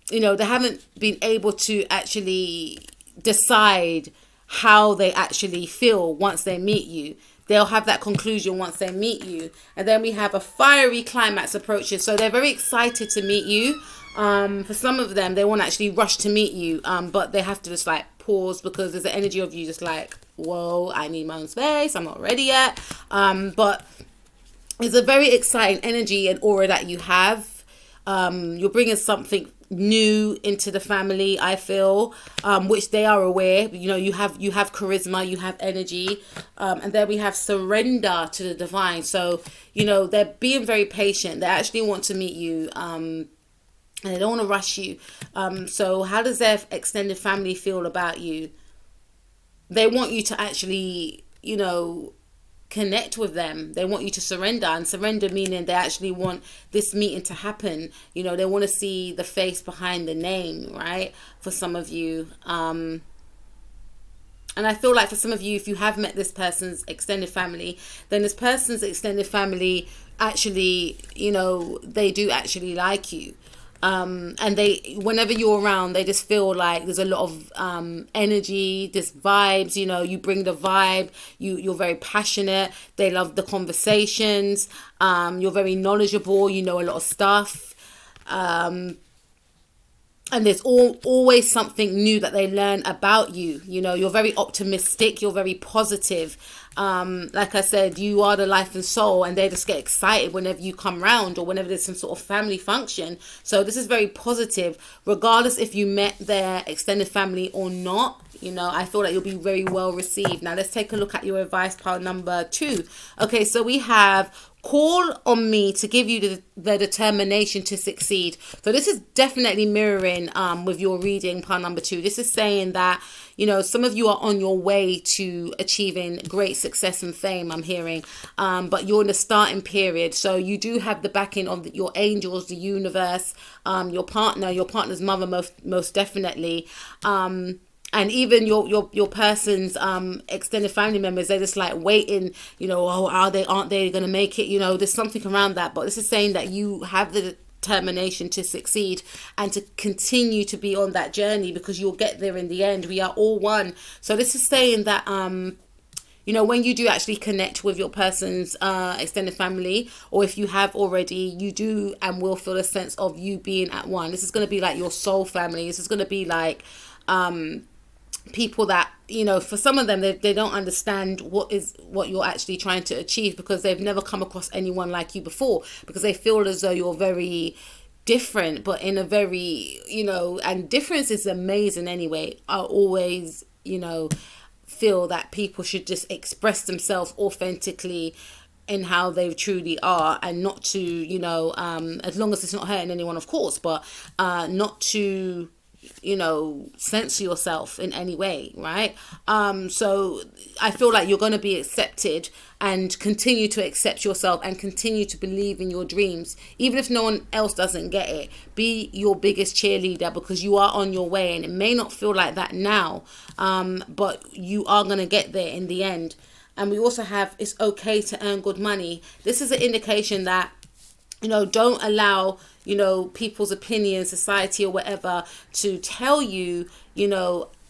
Speaker 1: haven't been able to actually decide how they actually feel once they meet you. They'll have that conclusion once they meet you. And then we have a fiery climax approaching. So they're very excited to meet you. For some of them, they won't actually rush to meet you. But they have to just like pause because there's the energy of you just like, whoa, I need my own space. I'm not ready yet. But it's a very exciting energy and aura that you have. You're bringing something new into the family, I feel, which they are aware. You have charisma, you have energy, and then we have surrender to the divine. So they're being very patient. They actually want to meet you, and they don't want to rush you. So how does their extended family feel about you? They want you to actually connect with them. They want you to surrender, and surrender meaning they actually want this meeting to happen. They want to see the face behind the name, right? For some of you, and I feel like for some of you, if you have met this person's extended family, then this person's extended family actually, they do actually like you. And they, whenever you're around, they just feel like there's a lot of energy, this vibes, you bring the vibe, you're very passionate, they love the conversations, you're very knowledgeable, you know a lot of stuff, and there's always something new that they learn about you. You're very optimistic, you're very positive. Like I said, you are the life and soul, and they just get excited whenever you come round or whenever there's some sort of family function. So this is very positive, regardless if you met their extended family or not. I feel like you'll be very well received. Now let's take a look at your advice pile number 2. Okay, so we have call on me to give you the determination to succeed. So this is definitely mirroring with your reading pile number 2. This is saying that some of you are on your way to achieving great success and fame, I'm hearing, but you're in the starting period. So you do have the backing of your angels, the universe, your partner's mother, most definitely, and even your person's extended family members. They're just like waiting, aren't they going to make it? There's something around that. But this is saying that you have the determination to succeed and to continue to be on that journey, because you'll get there in the end. We are all one. So this is saying that when you do actually connect with your person's extended family, or if you have already, you do and will feel a sense of you being at one. This is going to be like your soul family. This is going to be like people that, for some of them, they don't understand what you're actually trying to achieve, because they've never come across anyone like you before, because they feel as though you're very different, but in a very, and difference is amazing anyway. I always, feel that people should just express themselves authentically in how they truly are, and not to, as long as it's not hurting anyone, of course, but not to censor yourself in any way, right? So I feel like you're going to be accepted, and continue to accept yourself and continue to believe in your dreams, even if no one else doesn't get it. Be your biggest cheerleader, because you are on your way, and it may not feel like that now, but you are going to get there in the end. And we also have, it's okay to earn good money. This is an indication that don't allow people's opinions, society or whatever, to tell you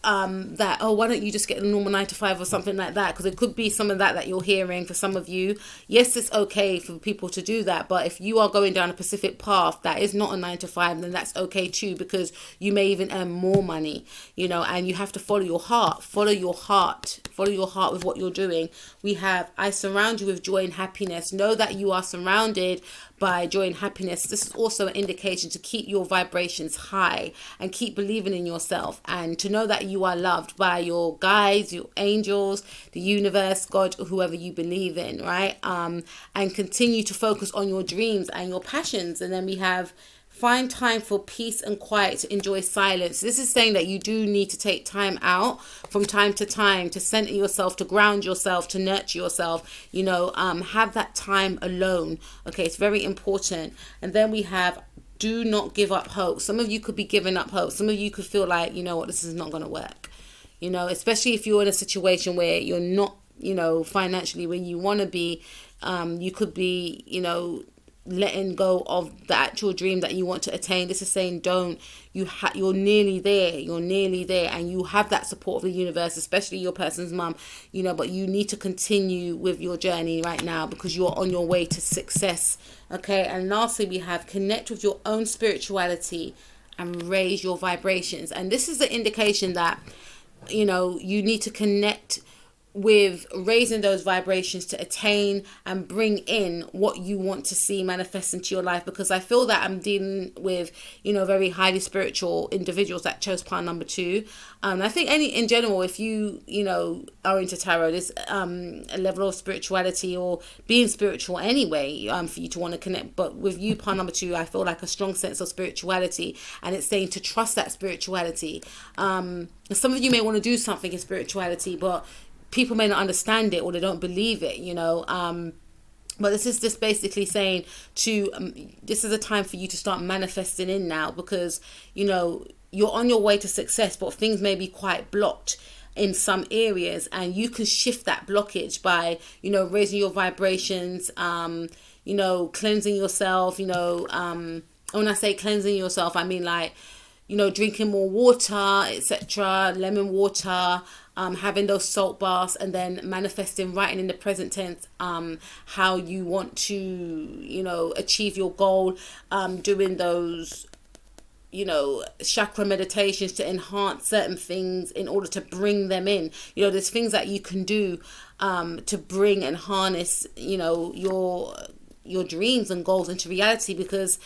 Speaker 1: that, oh, why don't you just get a normal 9 to 5 or something like that? Because it could be some of that you're hearing for some of you. Yes, it's okay for people to do that, but if you are going down a specific path that is not a 9 to 5, then that's okay too, because you may even earn more money, and you have to follow your heart. Follow your heart with what you're doing. We have, I surround you with joy and happiness. Know that you are surrounded by joy and happiness. This is also an indication to keep your vibrations high and keep believing in yourself, and to know that you are loved by your guides, your angels, the universe, God, whoever you believe in, right? And continue to focus on your dreams and your passions. And then we have, find time for peace and quiet to enjoy silence. This is saying that you do need to take time out from time to time to center yourself, to ground yourself, to nurture yourself, have that time alone. Okay, it's very important. And then we have, do not give up hope. Some of you could be giving up hope. Some of you could feel like, this is not going to work. Especially if you're in a situation where you're not, financially where you want to be. You could be, letting go of the actual dream that you want to attain. This is saying you're nearly there, and you have that support of the universe, especially your person's mum, but you need to continue with your journey right now because you're on your way to success. Okay, and lastly, we have, connect with your own spirituality and raise your vibrations. And this is the indication that you need to connect with raising those vibrations to attain and bring in what you want to see manifest into your life. Because I feel that I'm dealing with very highly spiritual individuals that chose part number 2. I think in general, if you are into tarot, there's a level of spirituality or being spiritual anyway, for you to want to connect. But with you, part number 2, I feel like a strong sense of spirituality, and it's saying to trust that spirituality. Some of you may want to do something in spirituality, but people may not understand it or they don't believe it, but this is just basically saying this is a time for you to start manifesting in now, because, you're on your way to success, but things may be quite blocked in some areas, and you can shift that blockage by, raising your vibrations, cleansing yourself, when I say cleansing yourself, I mean like, drinking more water, etc., lemon water, having those salt baths, and then manifesting, writing in the present tense how you want to achieve your goal, doing those chakra meditations to enhance certain things in order to bring them in. There's things that you can do to bring and harness your dreams and goals into reality, because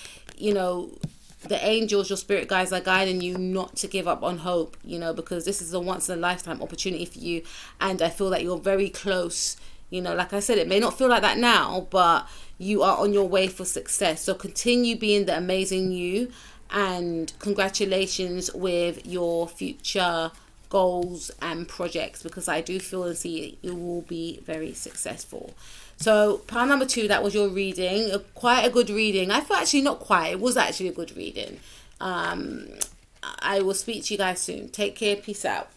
Speaker 1: the angels, your spirit guides, are guiding you not to give up on hope, because this is a once in a lifetime opportunity for you. And I feel that you're very close, like I said, it may not feel like that now, but you are on your way for success. So continue being the amazing you, and congratulations with your future goals and projects, because I do feel and see you will be very successful. So part number 2, that was your reading. Quite a good reading. I feel actually not quite. It was actually a good reading. I will speak to you guys soon. Take care. Peace out.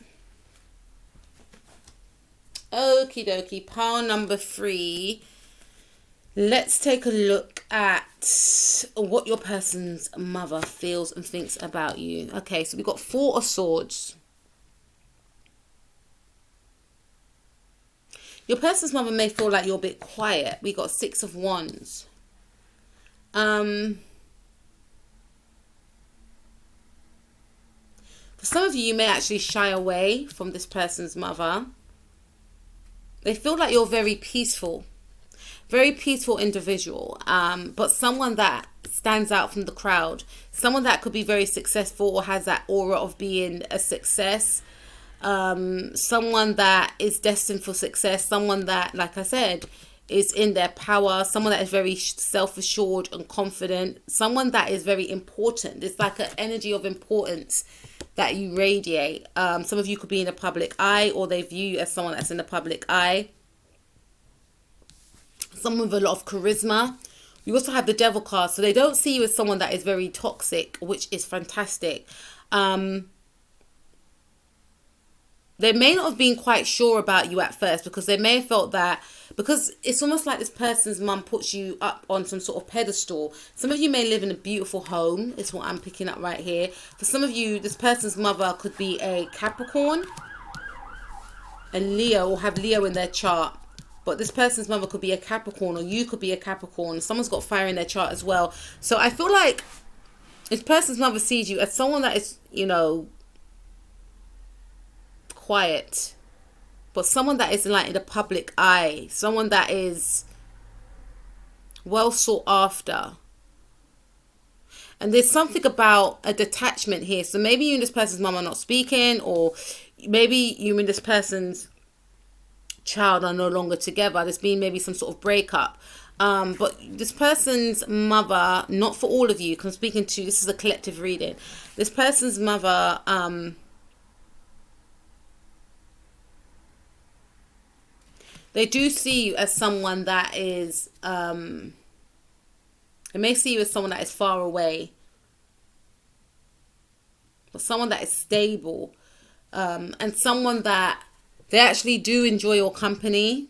Speaker 1: Okie dokie. Pile number 3. Let's take a look at what your person's mother feels and thinks about you. Okay, so we've got 4 of Swords. Your person's mother may feel like you're a bit quiet. We got 6 of Wands. For some of you, you may actually shy away from this person's mother. They feel like you're very peaceful individual, but someone that stands out from the crowd, someone that could be very successful or has that aura of being a success. Someone that is destined for success, someone that, like I said, is in their power, someone that is very self-assured and confident, someone that is very important. It's like an energy of importance that you radiate. Some of you could be in the public eye, or they view you as someone that's in the public eye. Someone with a lot of charisma. You also have the Devil card, so they don't see you as someone that is very toxic, which is fantastic. they may not have been quite sure about you at first, because they may have felt that, because it's almost like this person's mum puts you up on some sort of pedestal. Some of you may live in a beautiful home, is what I'm picking up right here. For some of you, this person's mother could be a Capricorn, a Leo, or have Leo in their chart. But this person's mother could be a Capricorn, or you could be a Capricorn. Someone's got fire in their chart as well. So I feel like this person's mother sees you as someone that is, you know, quiet, but someone that is like in the public eye, someone that is well sought after. And there's something about a detachment here. So maybe you and this person's mum are not speaking, or maybe you and this person's child are no longer together. There's been maybe some sort of breakup. But this person's mother, not for all of you, because I'm speaking to, this is a collective reading. This person's mother, they do see you as someone that is, they may see you as someone that is far away, but someone that is stable, and someone that they actually do enjoy your company.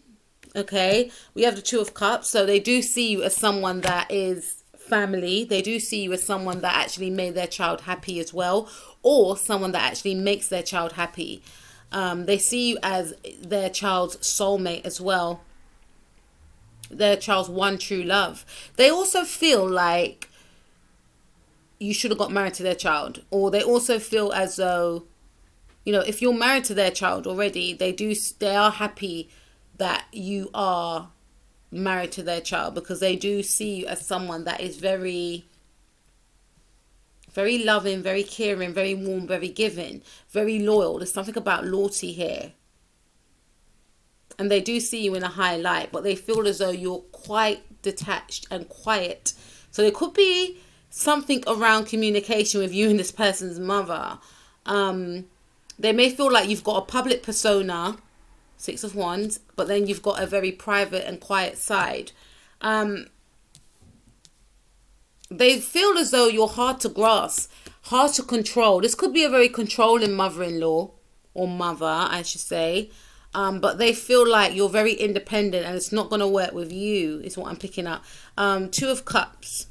Speaker 1: Okay, we have the Two of Cups, so they do see you as someone that is family. They do see you as someone that actually made their child happy as well, or someone that actually makes their child happy. They see you as their child's soulmate as well, their child's one true love. They also feel like you should have got married to their child, or they also feel as though, you know, if you're married to their child already, they are happy that you are married to their child, because they do see you as someone that is very, very loving, very caring, very warm, very giving, very loyal. There's something about loyalty here. And they do see you in a high light, but they feel as though you're quite detached and quiet. So there could be something around communication with you and this person's mother. They may feel like you've got a public persona, Six of Wands, but then you've got a very private and quiet side. They feel as though you're hard to grasp, hard to control. This could be a very controlling mother-in-law, or mother, I should say. But they feel like you're very independent and it's not going to work with you, is what I'm picking up. Two of Cups.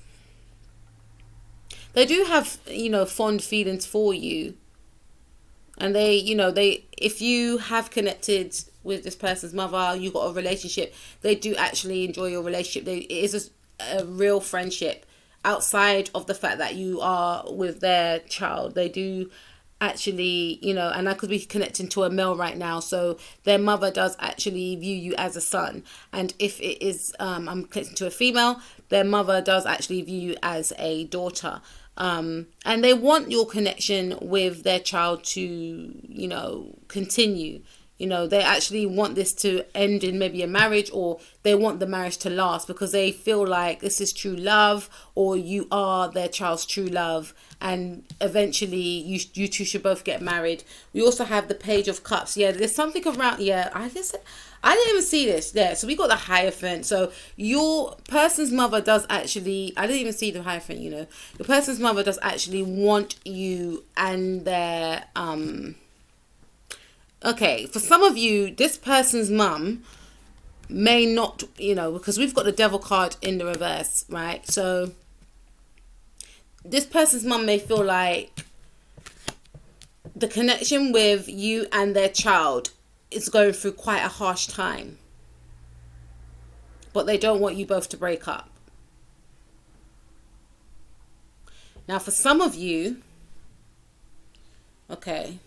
Speaker 1: They do have, you know, fond feelings for you. And they, you know, if you have connected with this person's mother, you got a relationship, they do actually enjoy your relationship. It is a real friendship outside of the fact that you are with their child. They do actually, you know, and I could be connecting to a male right now, so their mother does actually view you as a son. And if it is, I'm connecting to a female, their mother does actually view you as a daughter. And they want your connection with their child to, you know, continue. You know, they actually want this to end in maybe a marriage, or they want the marriage to last, because they feel like this is true love, or you are their child's true love, and eventually you two should both get married. We also have the Page of Cups. Yeah, there's something around, yeah, I guess I didn't even see this. Yeah, so we got the Hierophant. So your person's mother does actually, I didn't even see the Hierophant, you know. Your person's mother does actually want you and their, okay, for some of you, this person's mum may not, you know, because we've got the Devil card in the reverse, right? So this person's mum may feel like the connection with you and their child is going through quite a harsh time, but they don't want you both to break up. Now, for some of you, okay,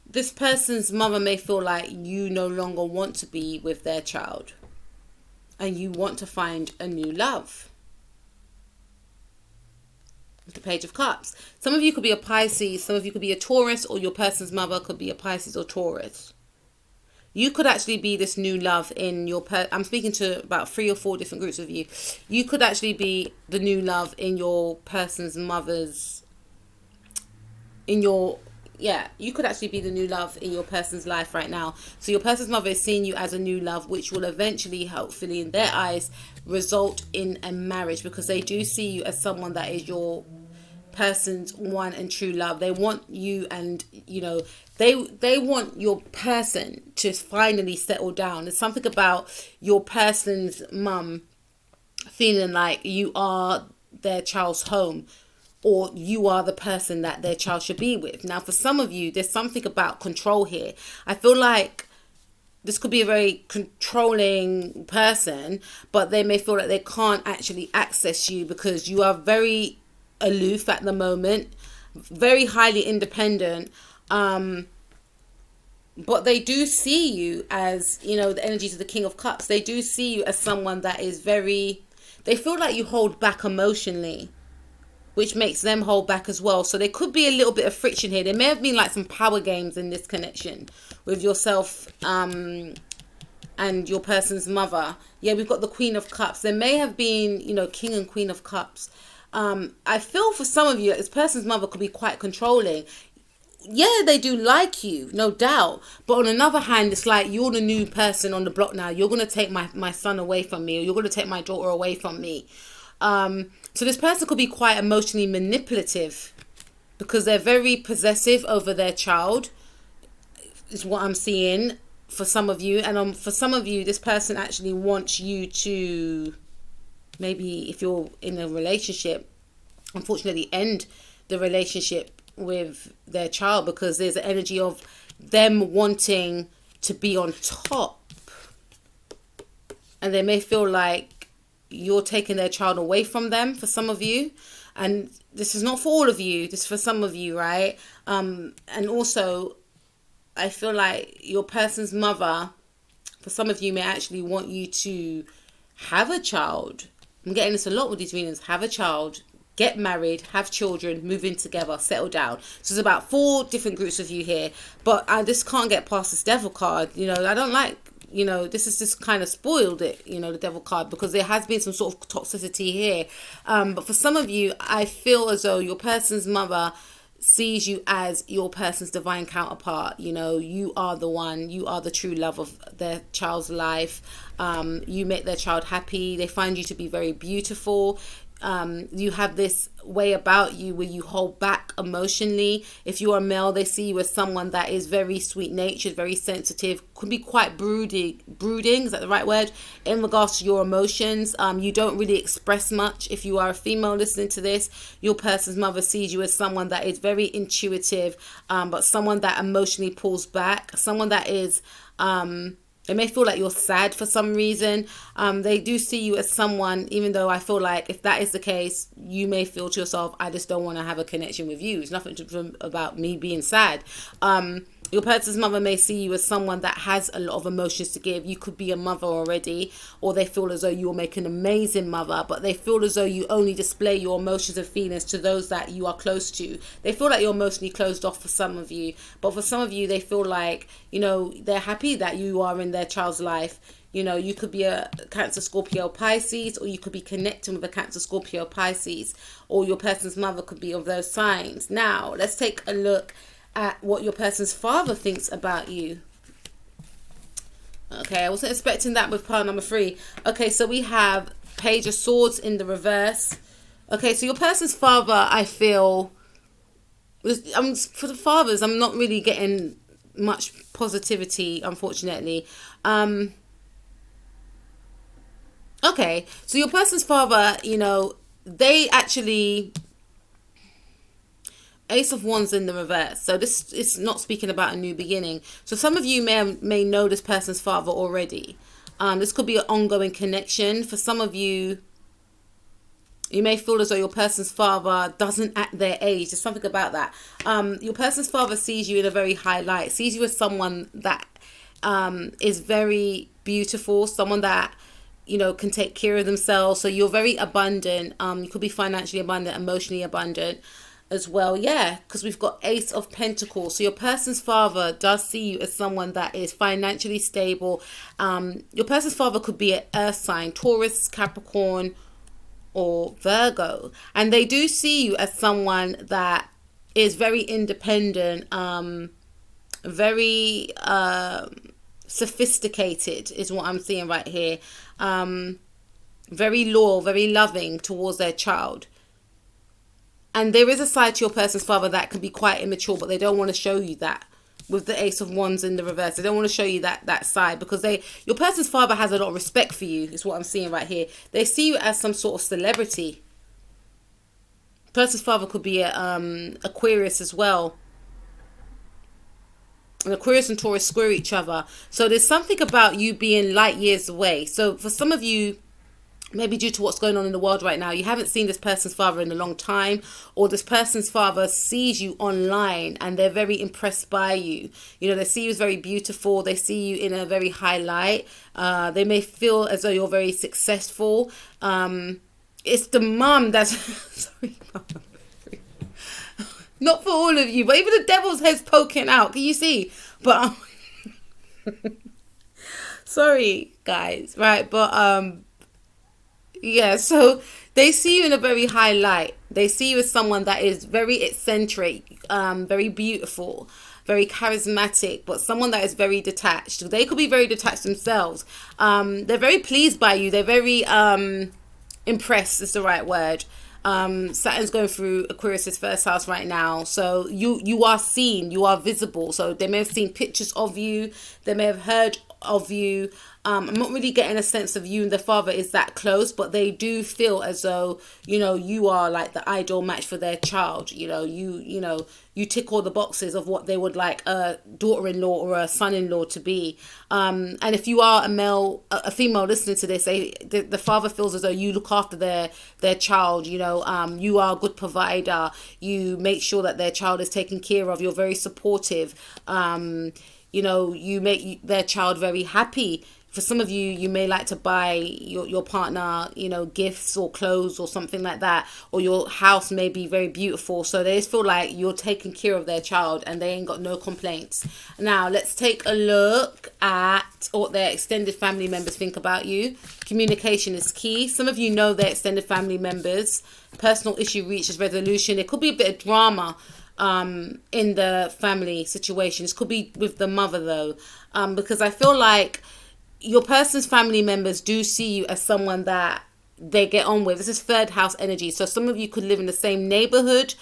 Speaker 1: this person's mother may feel like you no longer want to be with their child and you want to find a new love. The Page of Cups. Some of you could be a Pisces, some of you could be a Taurus, or your person's mother could be a Pisces or Taurus. You could actually be this new love in your I'm speaking to about 3 or 4 different groups of you. You could actually be the new love in your person's mother's, you could actually be the new love in your person's life right now. So your person's mother is seeing you as a new love, which will eventually, hopefully, in their eyes, result in a marriage, because they do see you as someone that is your person's one and true love. They want you, and they want your person to finally settle down. There's something about your person's mum feeling like you are their child's home, or you are the person that their child should be with. Now, for some of you, there's something about control here. I feel like this could be a very controlling person, but they may feel like they can't actually access you because you are very aloof at the moment, very highly independent. But they do see you as, the energies of the King of Cups. They do see you as someone that is they feel like you hold back emotionally, which makes them hold back as well. So there could be a little bit of friction here. There may have been like some power games in this connection with yourself and your person's mother. Yeah, we've got the Queen of Cups. There may have been, King and Queen of Cups. I feel for some of you, this person's mother could be quite controlling. Yeah, they do like you, no doubt. But on another hand, it's like you're the new person on the block now. You're going to take my son away from me, or you're going to take my daughter away from me. So this person could be quite emotionally manipulative because they're very possessive over their child, is what I'm seeing for some of you. And for some of you, this person actually wants you to, maybe if you're in a relationship, unfortunately end the relationship with their child, because there's an energy of them wanting to be on top. And they may feel like you're taking their child away from them, for some of you. And this is not for all of you, this is for some of you, right? And also, I feel like your person's mother, for some of you, may actually want you to have a child. I'm getting this a lot with these readings. Have a child, get married, have children, move in together, settle down. So there's about 4 different groups of you here. But I just can't get past this devil card. I don't like, this has just kind of spoiled it, the devil card, because there has been some sort of toxicity here. But for some of you, I feel as though your person's mother sees you as your person's divine counterpart. You are the one, you are the true love of their child's life. You make their child happy. They find you to be very beautiful. You have this way about you where you hold back emotionally. If you are male, they see you as someone that is very sweet natured, very sensitive, could be quite brooding, is that the right word, in regards to your emotions. You don't really express much. If you are a female listening to this, your person's mother sees you as someone that is very intuitive, but someone that emotionally pulls back, someone that is they may feel like you're sad for some reason. They do see you as someone, even though I feel like if that is the case, you may feel to yourself, I just don't want to have a connection with you. It's nothing about me being sad. Your person's mother may see you as someone that has a lot of emotions to give. You could be a mother already, or they feel as though you'll make an amazing mother, but they feel as though you only display your emotions and feelings to those that you are close to. They feel like you're emotionally closed off for some of you, but for some of you, they feel like, they're happy that you are in their child's life. You could be a Cancer, Scorpio, Pisces, or you could be connecting with a Cancer, Scorpio, Pisces, or your person's mother could be of those signs. Now, let's take a look at what your person's father thinks about you. Okay, I wasn't expecting that with pile number 3. Okay, so we have Page of Swords in the reverse. Okay, so your person's father, I feel, for the fathers, I'm not really getting much positivity, unfortunately. Okay, so your person's father, they actually, Ace of Wands in the reverse. So this is not speaking about a new beginning. So some of you may know this person's father already. This could be an ongoing connection. For some of you, you may feel as though your person's father doesn't act their age. There's something about that. Your person's father sees you in a very high light, sees you as someone that is very beautiful, someone that, can take care of themselves. So you're very abundant. You could be financially abundant, emotionally abundant as well. Yeah, because we've got Ace of Pentacles. So your person's father does see you as someone that is financially stable. Your person's father could be an earth sign, Taurus, Capricorn, or Virgo. And they do see you as someone that is very independent, very sophisticated is what I'm seeing right here. Very loyal, very loving towards their child. And there is a side to your person's father that can be quite immature, but they don't want to show you that. With the Ace of Wands in the reverse, they don't want to show you that side, because your person's father has a lot of respect for you, is what I'm seeing right here. They see you as some sort of celebrity. Person's father could be a Aquarius as well. And Aquarius and Taurus square each other. So there's something about you being light years away. So for some of you, maybe due to what's going on in the world right now, you haven't seen this person's father in a long time, or this person's father sees you online and they're very impressed by you. You know, they see you as very beautiful. They see you in a very high light. They may feel as though you're very successful. It's the mum that's... Sorry, not for all of you, but even the devil's head's poking out. Can you see? But... sorry, guys. Right, but... yeah, so they see you in a very high light. They see you as someone that is very eccentric, very beautiful, very charismatic, but someone that is very detached. They could be very detached themselves. They're very pleased by you. They're very impressed is the right word. Saturn's going through Aquarius's first house right now, so you are seen, you are visible. So they may have seen pictures of you, they may have heard of you. I'm not really getting a sense of you and the father is that close, but they do feel as though, you know, you are like the ideal match for their child. You know, you tick all the boxes of what they would like a daughter-in-law or a son-in-law to be. And if you are a female listening to this, the father feels as though you look after their child. You know, you are a good provider. You make sure that their child is taken care of. You're very supportive. You know, you make their child very happy. For some of you, you may like to buy your partner, you know, gifts or clothes or something like that. Or your house may be very beautiful. So they just feel like you're taking care of their child and they ain't got no complaints. Now, let's take a look at what their extended family members think about you. Communication is key. Some of you know their extended family members. Personal issue reaches resolution. It could be a bit of drama in the family situations. Could be with the mother though, because I feel like your person's family members do see you as someone that they get on with. This is third house energy. So some of you could live in the same neighborhood.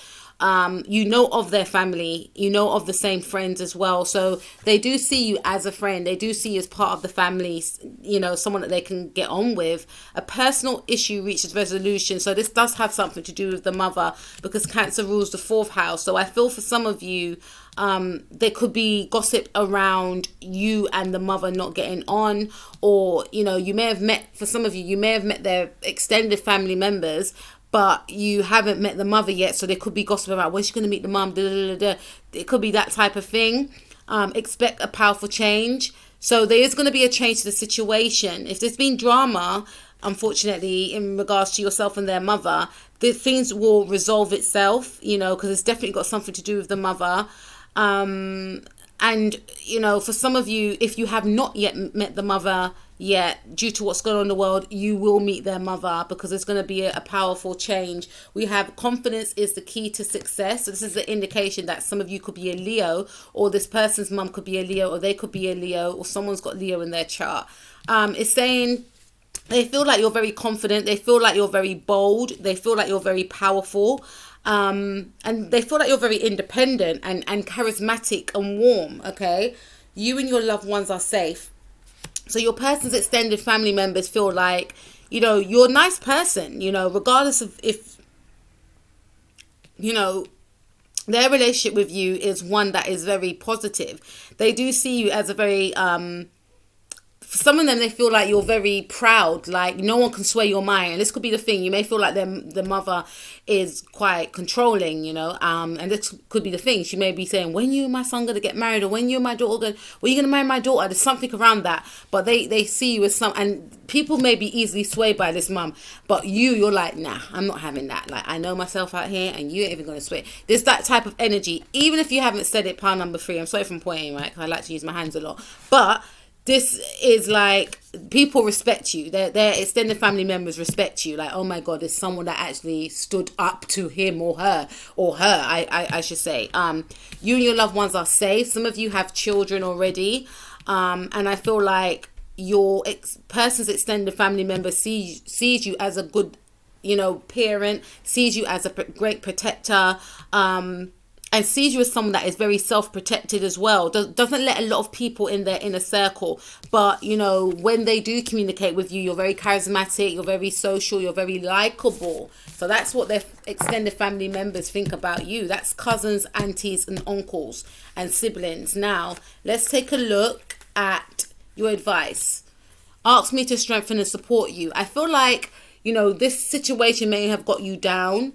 Speaker 1: You know of their family, you know of the same friends as well. So they do see you as a friend. They do see you as part of the family, you know, someone that they can get on with. A personal issue reaches resolution. So this does have something to do with the mother, because Cancer rules the fourth house. So I feel for some of you, there could be gossip around you and the mother not getting on, or, you know, you may have met, for some of you, you may have met their extended family members, but you haven't met the mother yet. So there could be gossip about when's she going to meet the mum. It could be that type of thing. Expect a powerful change. So there is going to be a change to the situation. If there's been drama, unfortunately, in regards to yourself and their mother, the things will resolve itself, you know, because it's definitely got something to do with the mother. And, you know, for some of you, if you have not yet met the mother yet, due to what's going on in the world, you will meet their mother, because there's going to be a powerful change. We have confidence is the key to success. So this is the indication that some of you could be a Leo, or this person's mum could be a Leo, or they could be a Leo, or someone's got Leo in their chart. It's saying they feel like you're very confident. They feel like you're very bold. They feel like you're very powerful. And they feel like you're very independent and charismatic and warm, okay? You and your loved ones are safe. So your person's extended family members feel like, you know, you're a nice person, you know, regardless of if, you know, their relationship with you is one that is very positive. They do see you as a very, for some of them, they feel like you're very proud, like no one can sway your mind. And this could be the thing. You may feel like the mother is quite controlling, you know, and this could be the thing. She may be saying, when you and my son going to get married, or when you and my daughter when are you going to marry my daughter? There's something around that. But they see you as some, and people may be easily swayed by this mum. But you're like, nah, I'm not having that. Like, I know myself out here, and you ain't even going to sway. There's that type of energy. Even if you haven't said it, pile number 3. I'm sorry if I'm pointing, right? 'Cause I like to use my hands a lot. But this is like, people respect you. Their extended family members respect you. Like, oh my God, there's someone that actually stood up to him or her, I should say. You and your loved ones are safe. Some of you have children already. And I feel like your person's extended family member sees you as a good, parent, sees you as a great protector, and sees you as someone that is very self-protected as well. Doesn't let a lot of people in their inner circle. But, when they do communicate with you, you're very charismatic, you're very social, you're very likable. So that's what their extended family members think about you. That's cousins, aunties, and uncles, and siblings. Now, let's take a look at your advice. Ask me to strengthen and support you. I feel like, this situation may have got you down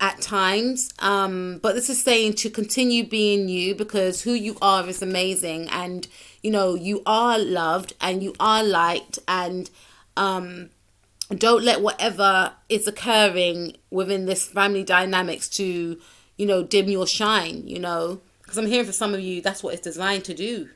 Speaker 1: at times, but this is saying to continue being you, because who you are is amazing, and you are loved and you are liked, and don't let whatever is occurring within this family dynamics to dim your shine, because I'm hearing for some of you that's what it's designed to do,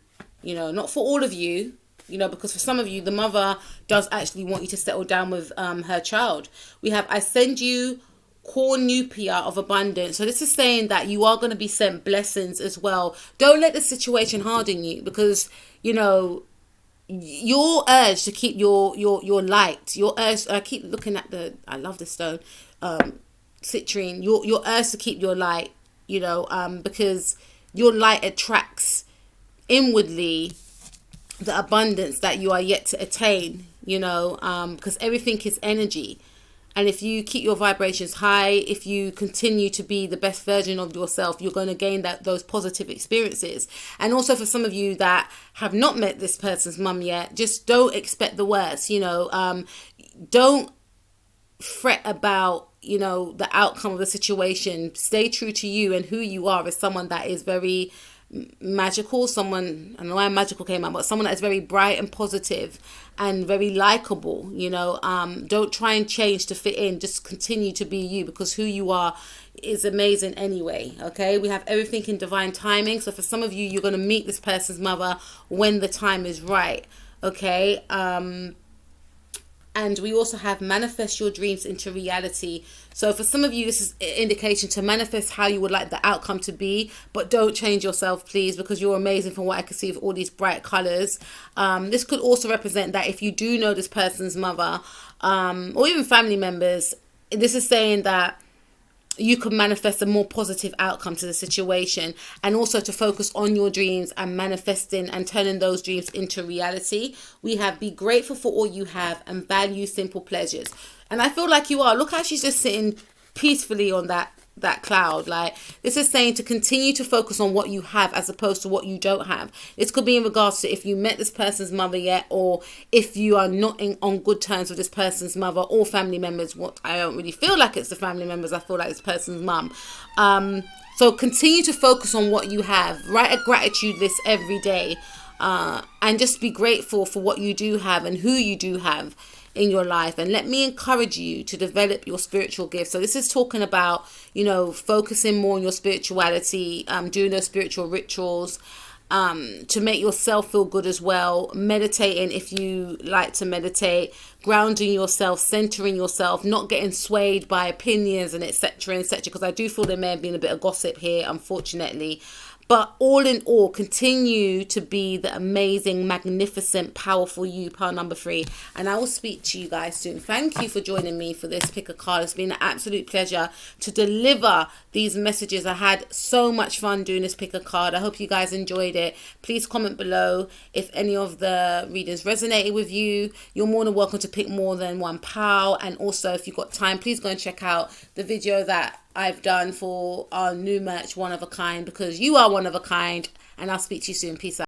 Speaker 1: not for all of you, because for some of you the mother does actually want you to settle down with her child. We have, I send you cornucopia of abundance. So this is saying that you are going to be sent blessings as well. Don't let the situation harden you, because your urge to keep your light, your urge, I keep looking at I love this stone, citrine, your urge to keep your light, because your light attracts inwardly the abundance that you are yet to attain, because everything is energy. And if you keep your vibrations high, if you continue to be the best version of yourself, you're going to gain those positive experiences. And also for some of you that have not met this person's mum yet, just don't expect the worst, don't fret about, the outcome of the situation. Stay true to you and who you are as someone that is very magical, someone, I don't know why magical came out, but someone that is very bright and positive and very likable. Don't try and change to fit in. Just continue to be you, because who you are is amazing anyway. Okay, we have everything in divine timing. So for some of you, you're going to meet this person's mother when the time is right. Okay, and we also have manifest your dreams into reality. So for some of you, this is an indication to manifest how you would like the outcome to be, but don't change yourself, please, because you're amazing from what I can see with all these bright colors. This could also represent that if you do know this person's mother, or even family members, this is saying that you could manifest a more positive outcome to the situation, and also to focus on your dreams and manifesting and turning those dreams into reality. We have be grateful for all you have and value simple pleasures. And I feel like you are. Look how she's just sitting peacefully on that cloud. Like, this is saying to continue to focus on what you have as opposed to what you don't have. This could be in regards to if you met this person's mother yet, or if you are not on good terms with this person's mother or family members. What I don't really feel like it's the family members. I feel like it's person's mum. So continue to focus on what you have. Write a gratitude list every day, and just be grateful for what you do have and who you do have in your life. And let me encourage you to develop your spiritual gifts. So this is talking about, focusing more on your spirituality, doing those spiritual rituals, to make yourself feel good as well. Meditating if you like to meditate, grounding yourself, centering yourself, not getting swayed by opinions and etc., because I do feel there may have been a bit of gossip here, unfortunately. But all in all, continue to be the amazing, magnificent, powerful you, pile number 3. And I will speak to you guys soon. Thank you for joining me for this pick a card. It's been an absolute pleasure to deliver these messages. I had so much fun doing this pick a card. I hope you guys enjoyed it. Please comment below if any of the readings resonated with you. You're more than welcome to pick more than one pile. And also, if you've got time, please go and check out the video that I've done for our new merch, One of a Kind, because you are one of a kind. And I'll speak to you soon. Peace out.